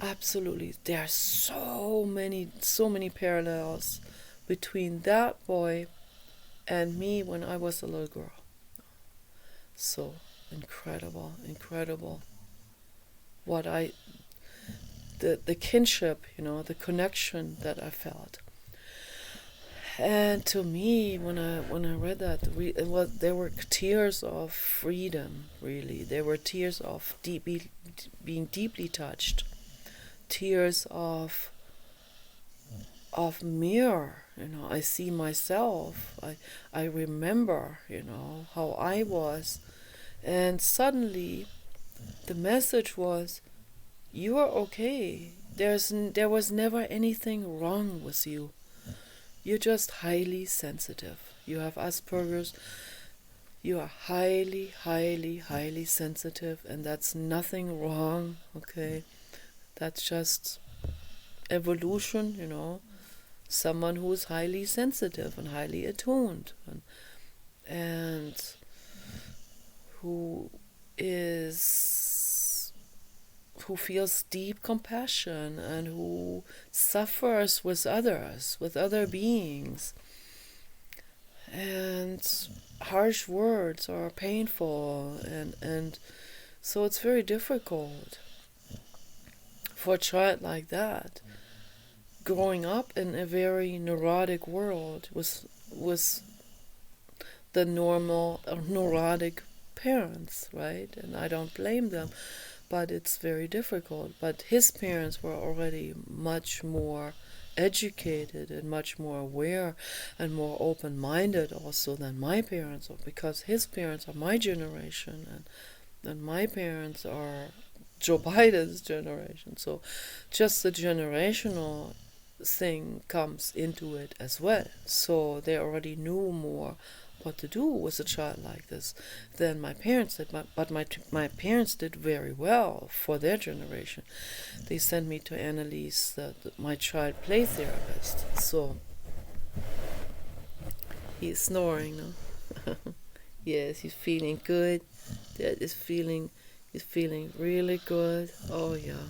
Absolutely. There are so many parallels between that boy and me when I was a little girl. So incredible. The kinship, the connection that I felt. And to me, when I read that, there were tears of freedom. Really, there were tears of being deeply touched, tears of mirror. I see myself. I remember, how I was, and suddenly, the message was, you are okay. There was never anything wrong with you. You're just highly sensitive. You have Asperger's. You are highly sensitive, and that's nothing wrong, okay? That's just evolution, Someone who is highly sensitive and highly attuned, and who feels deep compassion and who suffers with others, with other beings. And harsh words are painful, and so it's very difficult for a child like that, growing up in a very neurotic world with the normal neurotic parents, right? And I don't blame them. But it's very difficult. But his parents were already much more educated and much more aware and more open-minded also than my parents are, because his parents are my generation and my parents are Joe Biden's generation. So just the generational thing comes into it as well. So they already knew more what to do with a child like this than my parents did. But my parents did very well for their generation. They sent me to Annalise, my child play therapist. So he's snoring now. Yes, he's feeling good. Dad is feeling really good. Oh yeah.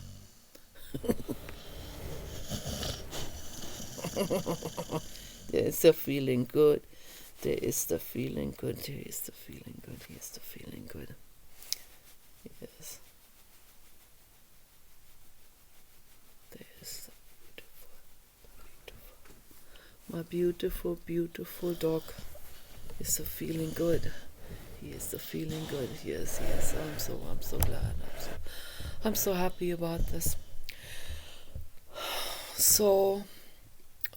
There is the feeling good. There is the feeling good. There is the feeling good. Here's the feeling good. Yes. There is the beautiful. My beautiful, beautiful dog is the feeling good. He is the feeling good. Yes, yes. I'm so glad. I'm so happy about this. So,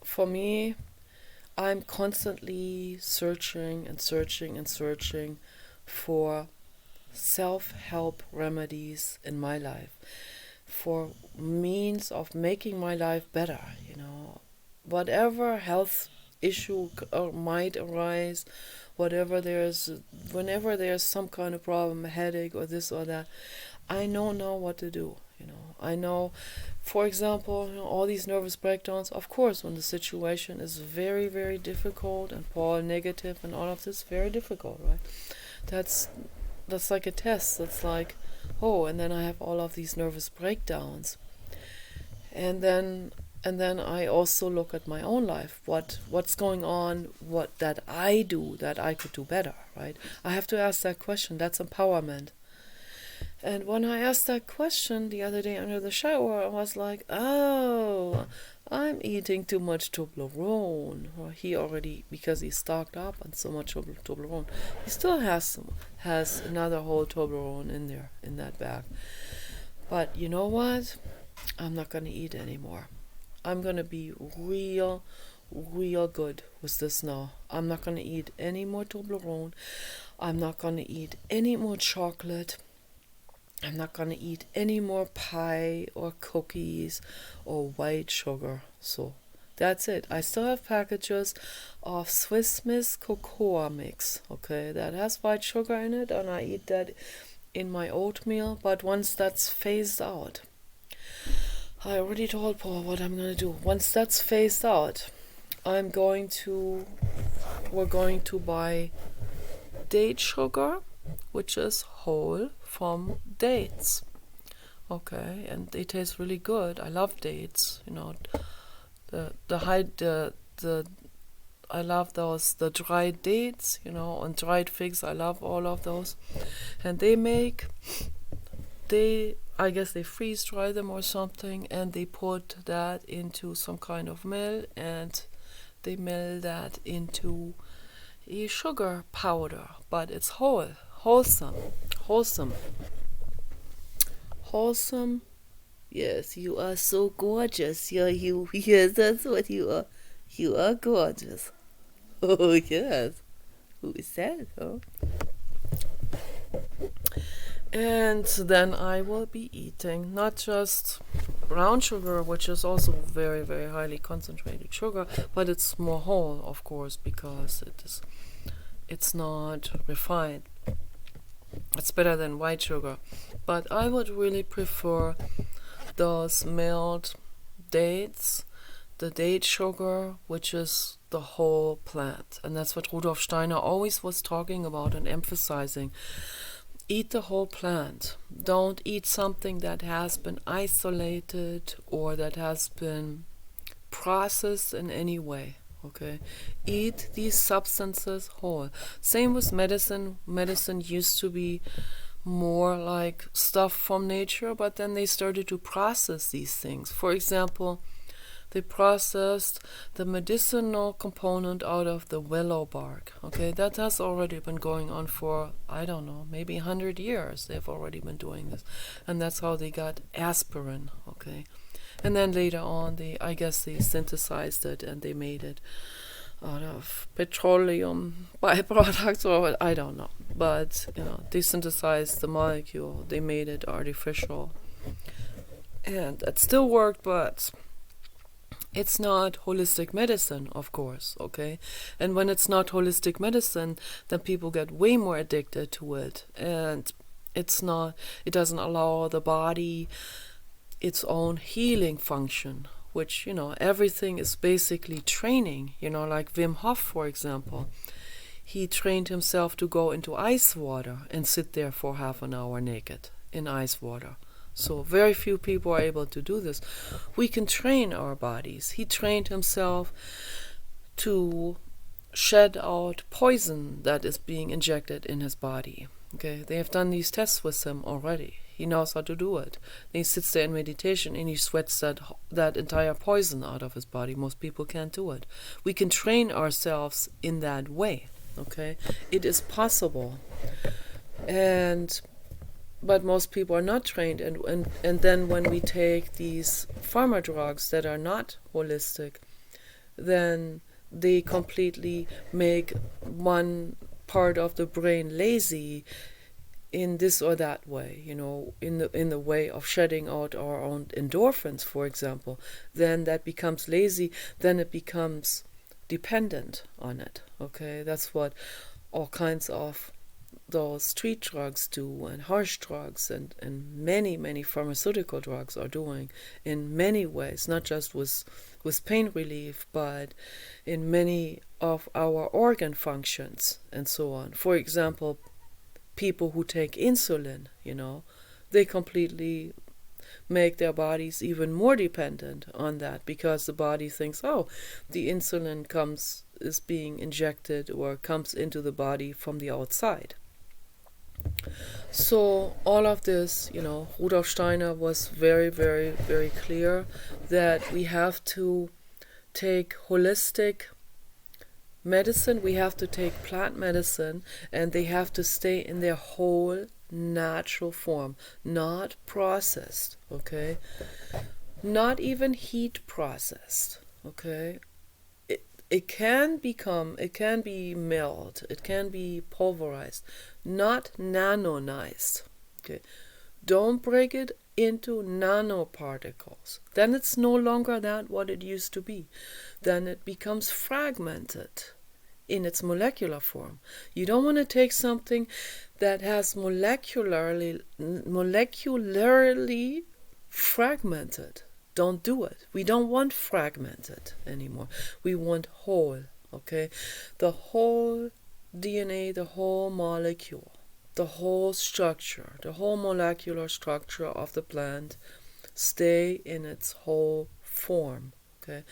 for me, I'm constantly searching for self-help remedies in my life, for means of making my life better, whatever health issue might arise, whenever there's some kind of problem, a headache or this or that, I know now what to do. I know, for example, all these nervous breakdowns, of course, when the situation is very, very difficult and Paul negative and all of this, very difficult, right? That's like a test. That's like, and then I have all of these nervous breakdowns. And then I also look at my own life, what's going on, what that I do that I could do better, right? I have to ask that question. That's empowerment. And when I asked that question the other day under the shower, I was like, I'm eating too much Toblerone. Or he already, because he's stocked up on so much Toblerone, he still has another whole Toblerone in there, in that bag. But you know what? I'm not going to eat anymore. I'm going to be real good with this now. I'm not going to eat any more Toblerone. I'm not going to eat any more chocolate. I'm not going to eat any more pie or cookies or white sugar. So that's it. I still have packages of Swiss Miss cocoa mix, okay, that has white sugar in it, and I eat that in my oatmeal. But once that's phased out, I already told Paul what I'm going to do. Once that's phased out, we're going to buy date sugar, which is whole from dates. Okay, and they taste really good. I love dates. I love those, the dried dates, and dried figs. I love all of those. And I guess they freeze dry them or something, and they put that into some kind of mill, and they mill that into a sugar powder, but it's wholesome. Yes, you are so gorgeous. Yes, that's what you are. You are gorgeous. Oh, yes. Who is that, huh? And then I will be eating not just brown sugar, which is also very, very highly concentrated sugar, but it's more whole, of course, because it's not refined. It's better than white sugar. But I would really prefer those milled dates, the date sugar, which is the whole plant. And that's what Rudolf Steiner always was talking about and emphasizing. Eat the whole plant. Don't eat something that has been isolated or that has been processed in any way. Okay, eat these substances whole. Same with medicine. Medicine used to be more like stuff from nature, but then they started to process these things. For example, they processed the medicinal component out of the willow bark. Okay, that has already been going on for, I don't know, maybe 100 years. They've already been doing this. And that's how they got aspirin. Okay. And then later on, I guess they synthesized it and they made it out of petroleum byproducts, or I don't know. But, they synthesized the molecule. They made it artificial. And it still worked, but it's not holistic medicine, of course, okay? And when it's not holistic medicine, then people get way more addicted to it. And it doesn't allow the body its own healing function, which, everything is basically training, like Wim Hof, for example. He trained himself to go into ice water and sit there for half an hour naked in ice water. So very few people are able to do this. We can train our bodies. He trained himself to shed out poison that is being injected in his body. Okay, they have done these tests with him already. He knows how to do it. And he sits there in meditation and he sweats that entire poison out of his body. Most people can't do it. We can train ourselves in that way. Okay, it is possible. But most people are not trained, and then when we take these pharma drugs that are not holistic, then they completely make one part of the brain lazy in this or that way, in the way of shedding out our own endorphins, for example. Then that becomes lazy, then it becomes dependent on it. Okay, that's what all kinds of those street drugs do, and harsh drugs, and many pharmaceutical drugs are doing in many ways, not just with pain relief, but in many of our organ functions and so on. For example, people who take insulin, they completely make their bodies even more dependent on that, because the body thinks, oh, the insulin is being injected or comes into the body from the outside. So all of this, Rudolf Steiner was very, very, very clear that we have to take holistic medicine, we have to take plant medicine, and they have to stay in their whole natural form, not processed, okay? Not even heat processed, okay? It can be milled, it can be pulverized, not nanonized, okay? Don't break it into nanoparticles. Then it's no longer what it used to be. Then it becomes fragmented in its molecular form. You don't want to take something that has molecularly fragmented. Don't do it. We don't want fragmented anymore. We want whole, okay? The whole DNA, the whole molecule, the whole structure, the whole molecular structure of the plant stay in its whole form, okay?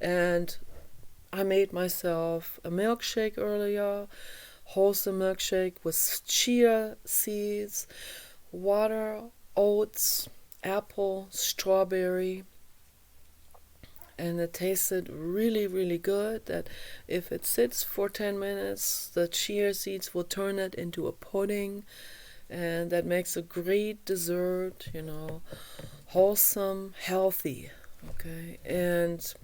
And I made myself a milkshake earlier, wholesome milkshake with chia seeds, water, oats, apple, strawberry, and it tasted really, really good. That if it sits for 10 minutes, the chia seeds will turn it into a pudding, and that makes a great dessert, wholesome, healthy, okay? And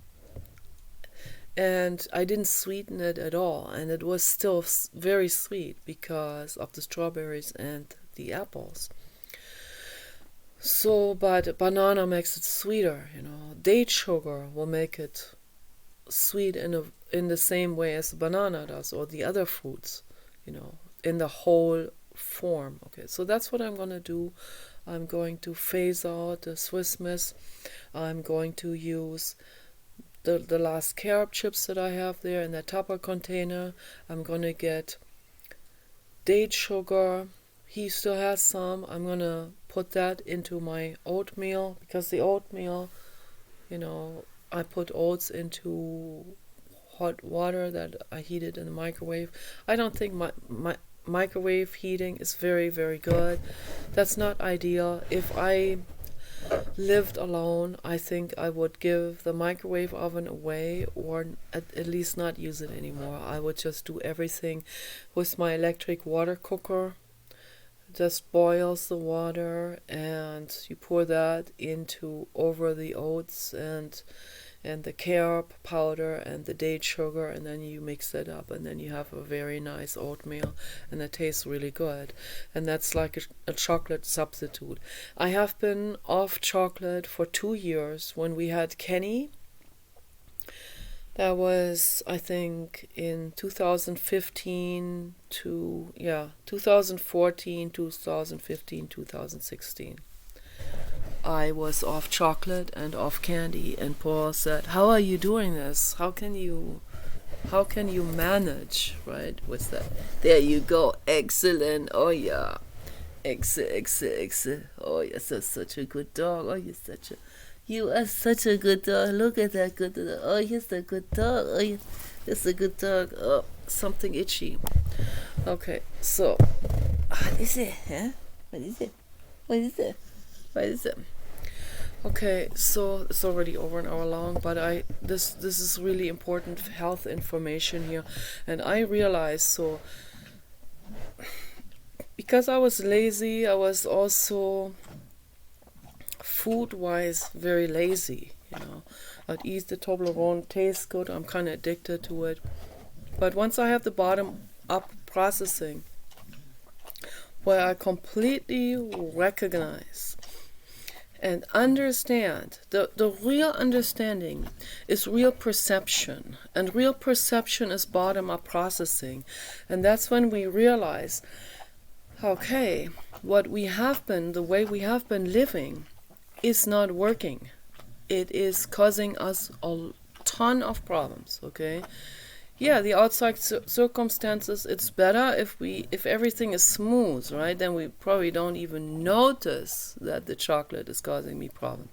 I didn't sweeten it at all, and it was still very sweet because of the strawberries and the apples. So, but banana makes it sweeter, Date sugar will make it sweet in the same way as the banana does, or the other fruits, in the whole form. Okay, so that's what I'm going to do. I'm going to phase out the Swiss Miss. I'm going to use the last carob chips that I have there in that Tupper container. I'm going to get date sugar. He still has some. I'm going to put that into my oatmeal, because the oatmeal, I put oats into hot water that I heated in the microwave. I don't think my microwave heating is very, very good. That's not ideal. If I lived alone, I think I would give the microwave oven away, or at least not use it anymore. I would just do everything with my electric water cooker. Just boils the water, and you pour that over the oats and the carob powder and the date sugar, and then you mix it up, and then you have a very nice oatmeal, and it tastes really good. And that's like a chocolate substitute. I have been off chocolate for 2 years. When we had Kenny, That was, I think, in 2015 to, 2014, 2015, 2016. I was off chocolate and off candy, and Paul said, "How are you doing this? How can you manage, right, with that?" There you go, excellent. Oh yeah, excellent. Oh, you're such a good dog. Oh, you are such a good dog. Look at that good dog. Oh, you're a good dog. Oh, you're a good dog. Oh, something itchy. Okay, so what is it? Huh? What is it? What is it? What is it? Okay, so it's already over an hour long, but this is really important health information here, and I realized, so because I was lazy, I was also food-wise very lazy. I'd eat the Toblerone, tastes good, I'm kind of addicted to it, but once I have the bottom-up processing, where I completely recognize and understand, the real understanding is real perception, and real perception is bottom-up processing, and that's when we realize, okay, the way we have been living is not working. It is causing us a ton of problems, okay? Yeah, the outside circumstances, it's better if everything is smooth, right? Then we probably don't even notice that the chocolate is causing me problems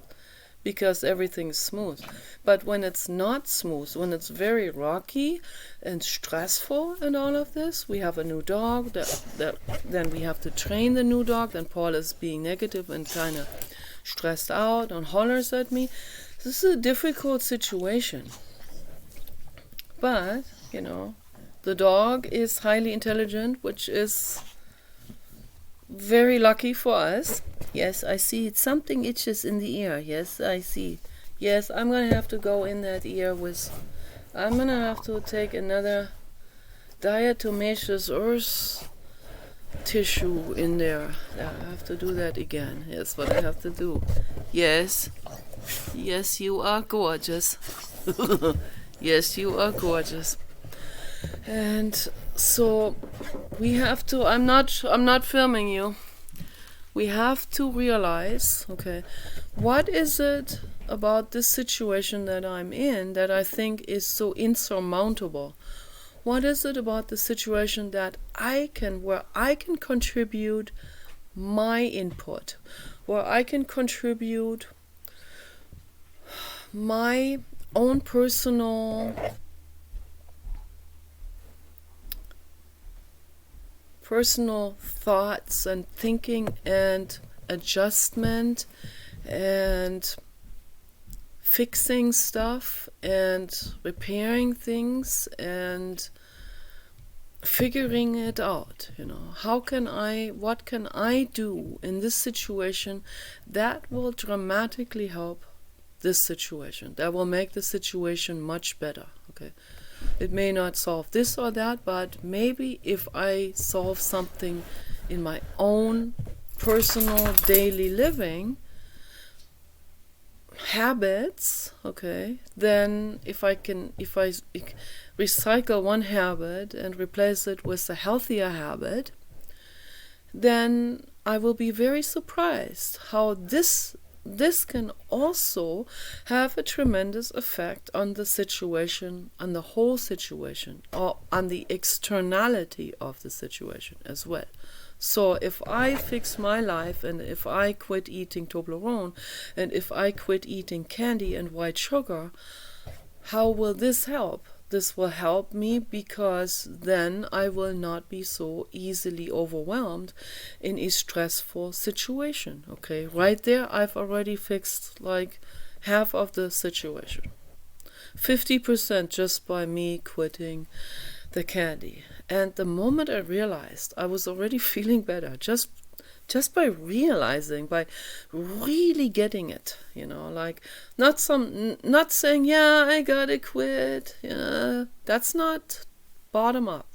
because everything is smooth. But when it's not smooth, when it's very rocky and stressful and all of this, we have a new dog, then we have to train the new dog, then Paul is being negative and kind of stressed out and hollers at me. This is a difficult situation. But, the dog is highly intelligent, which is very lucky for us. Yes, I see something itches in the ear. Yes, I see. Yes, I'm going to have to go in that ear I'm going to have to take another diatomaceous earth tissue in there. Yeah, I have to do that again. Yes, what I have to do. Yes. Yes, you are gorgeous. Yes, you are gorgeous. And so we have to, I'm not filming you. We have to realize, okay, what is it about this situation that I'm in that I think is so insurmountable? What is it about the situation that where I can contribute my input, where I can contribute my own personal thoughts and thinking and adjustment and fixing stuff and repairing things and figuring it out, what can I do in this situation that will dramatically help this situation, that will make the situation much better, okay? It may not solve this or that, but maybe if I solve something in my own personal daily living habits, okay, then if I recycle one habit and replace it with a healthier habit, then I will be very surprised how this can also have a tremendous effect on the situation, on the whole situation, or on the externality of the situation as well. So if I fix my life, and if I quit eating Toblerone, and if I quit eating candy and white sugar, how will this help? This will help me because then I will not be so easily overwhelmed in a stressful situation. Okay, right there I've already fixed like half of the situation. 50% just by me quitting the candy. And the moment I realized, I was already feeling better just by realizing, by really getting it, like not saying, yeah, I gotta quit. Yeah, that's not bottom up.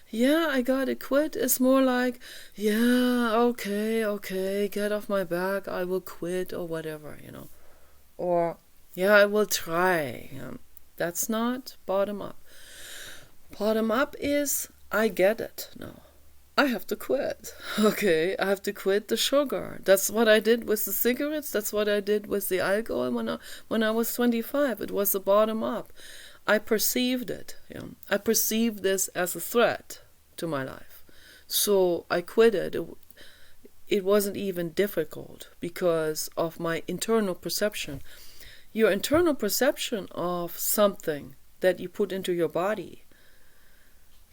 Yeah, I gotta quit. It's more like, yeah, okay, get off my back, I will quit or whatever, or yeah, I will try. That's not bottom up. Bottom up is, I get it now. I have to quit. Okay, I have to quit the sugar. That's what I did with the cigarettes. That's what I did with the alcohol when I was 25. It was the bottom up. I perceived it. I perceived this as a threat to my life. So I quit it. It wasn't even difficult because of my internal perception. Your internal perception of something that you put into your body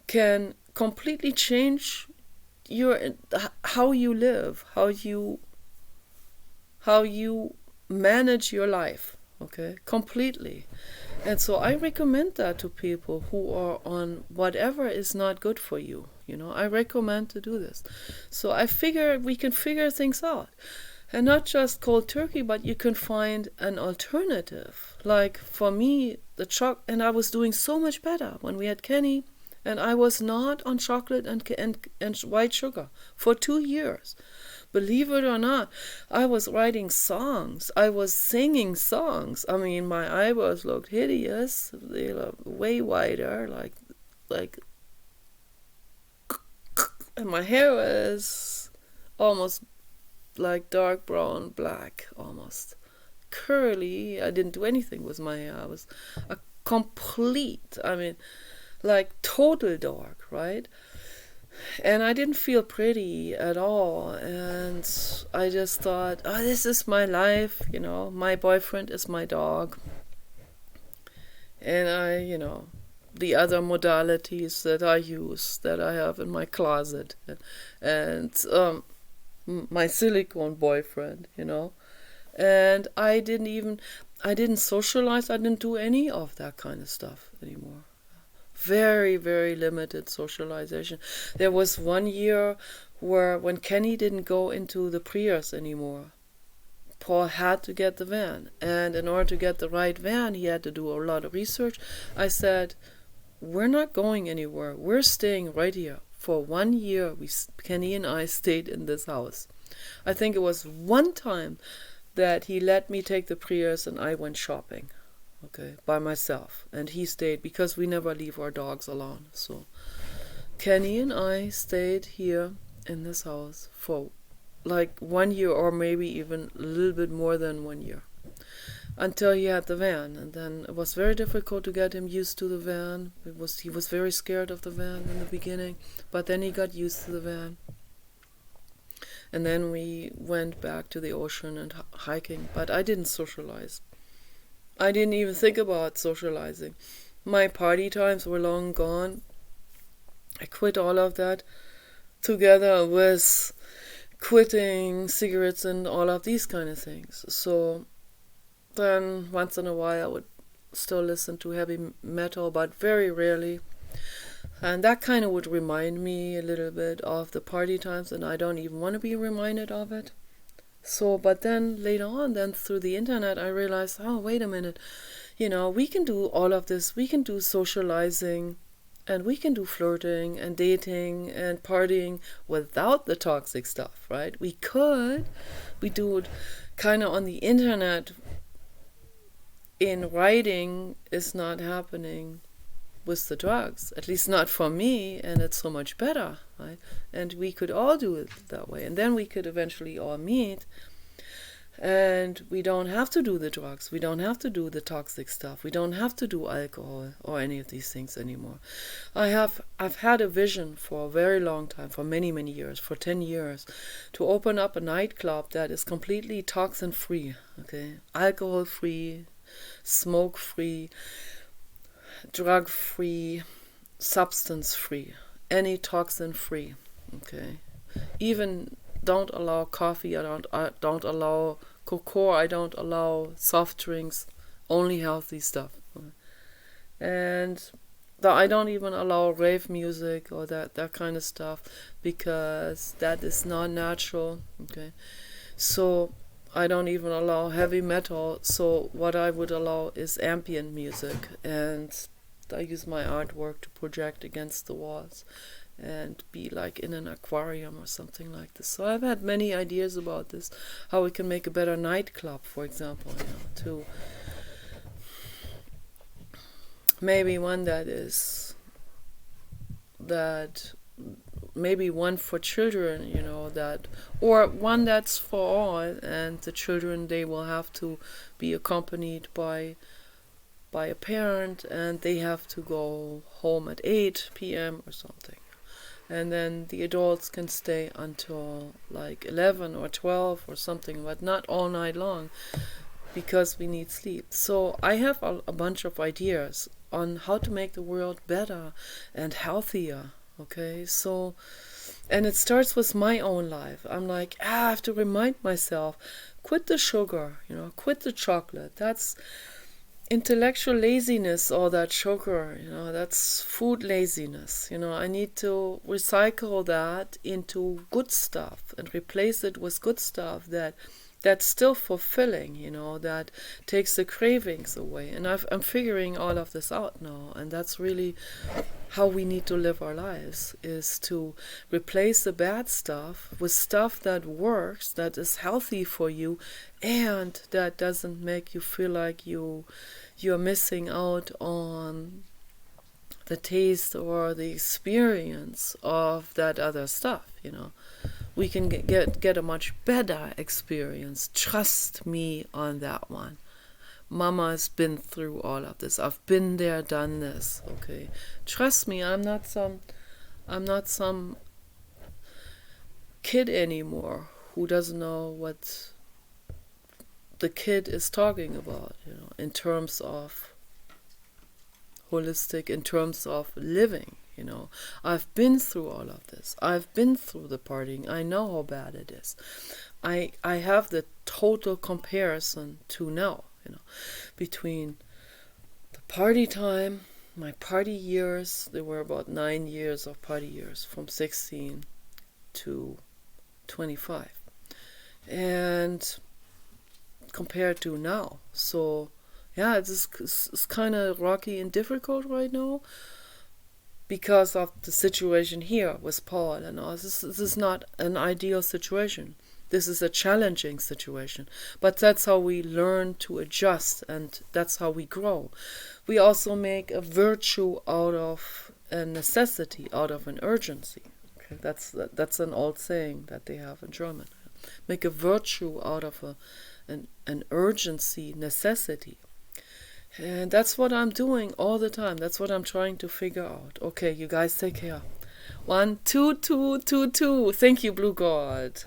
can completely change how you live, how you manage your life, okay, completely. And so I recommend that to people who are on whatever is not good for you. I recommend to do this. So I figure we can figure things out. And not just cold turkey, but you can find an alternative. Like for me, and I was doing so much better when we had Kenny, and I was not on chocolate and white sugar for 2 years. Believe it or not, I was writing songs. I was singing songs. I mean, my eyebrows looked hideous. They looked way wider, like, and my hair was almost like dark brown, black, almost curly. I didn't do anything with my hair. I was a complete, like total dark, right? And I didn't feel pretty at all. And I just thought, this is my life, my boyfriend is my dog. And the other modalities that I use, that I have in my closet. And my silicone boyfriend, And I didn't socialize. I didn't do any of that kind of stuff anymore. Very, very limited socialization. There was 1 year when Kenny didn't go into the Prius anymore. Paul had to get the van. And in order to get the right van, he had to do a lot of research. I said, we're not going anywhere. We're staying right here. For 1 year, Kenny and I stayed in this house. I think it was one time that he let me take the Prius and I went shopping. Okay, by myself, and he stayed because we never leave our dogs alone. So Kenny and I stayed here in this house for like 1 year, or maybe even a little bit more than 1 year, until he had the van. And then it was very difficult to get him used to the van. He was very scared of the van in the beginning, but then he got used to the van. And then we went back to the ocean and hiking, but I didn't socialize. I didn't even think about socializing. My party times were long gone. I quit all of that together with quitting cigarettes and all of these kind of things. So then once in a while I would still listen to heavy metal, but very rarely. And that kind of would remind me a little bit of the party times, and I don't even want to be reminded of it. So, but then later on, through the internet, I realized, wait a minute, we can do all of this. We can do socializing, and we can do flirting and dating and partying without the toxic stuff, right? We do it kind of on the internet. In writing is not happening with the drugs, at least not for me, and it's so much better, right? And we could all do it that way, and then we could eventually all meet, and we don't have to do the drugs, we don't have to do the toxic stuff, we don't have to do alcohol or any of these things anymore. I've had a vision for a very long time, for many, many years, for 10 years, to open up a nightclub that is completely toxin free, okay, alcohol free, smoke free, drug free, substance free, any toxin free, okay. Even don't allow coffee, I don't allow cocoa, I don't allow soft drinks, only healthy stuff. And I don't even allow rave music or that kind of stuff, because that is not natural, okay. So I don't even allow heavy metal, so what I would allow is ambient music, and I use my artwork to project against the walls and be like in an aquarium or something like this. So I've had many ideas about this, how we can make a better nightclub, for example, maybe one that maybe one for children, that, or one that's for all, and the children, they will have to be accompanied by a parent, and they have to go home at 8 p.m. or something. And then the adults can stay until like 11 or 12 or something, but not all night long, because we need sleep. So I have a bunch of ideas on how to make the world better and healthier. Okay, so, and it starts with my own life. I'm like, I have to remind myself, quit the sugar, quit the chocolate. That's intellectual laziness, all that sugar, that's food laziness. I need to recycle that into good stuff and replace it with good stuff that's still fulfilling, that takes the cravings away. And I'm figuring all of this out now, and that's really how we need to live our lives, is to replace the bad stuff with stuff that works, that is healthy for you, and that doesn't make you feel like you're missing out on the taste or the experience of that other stuff. We can get a much better experience. Trust me on that one. Mama's been through all of this. I've been there, done this. Okay, trust me. I'm not some kid anymore who doesn't know what the kid is talking about. In terms of holistic, in terms of living. I've been through all of this. I've been through the partying. I know how bad it is. I have the total comparison to now, between the party time, my party years. There were about 9 years of party years, from 16 to 25. And compared to now. So, yeah, it's kind of rocky and difficult right now, because of the situation here with Paul and all. This is not an ideal situation. This is a challenging situation. But that's how we learn to adjust, and that's how we grow. We also make a virtue out of a necessity, out of an urgency. Okay, that's an old saying that they have in German. Make a virtue out of an urgency, necessity. And that's what I'm doing all the time. That's what I'm trying to figure out. Okay, you guys take care. 1, 2, 2, 2, 2. Thank you, Blue God.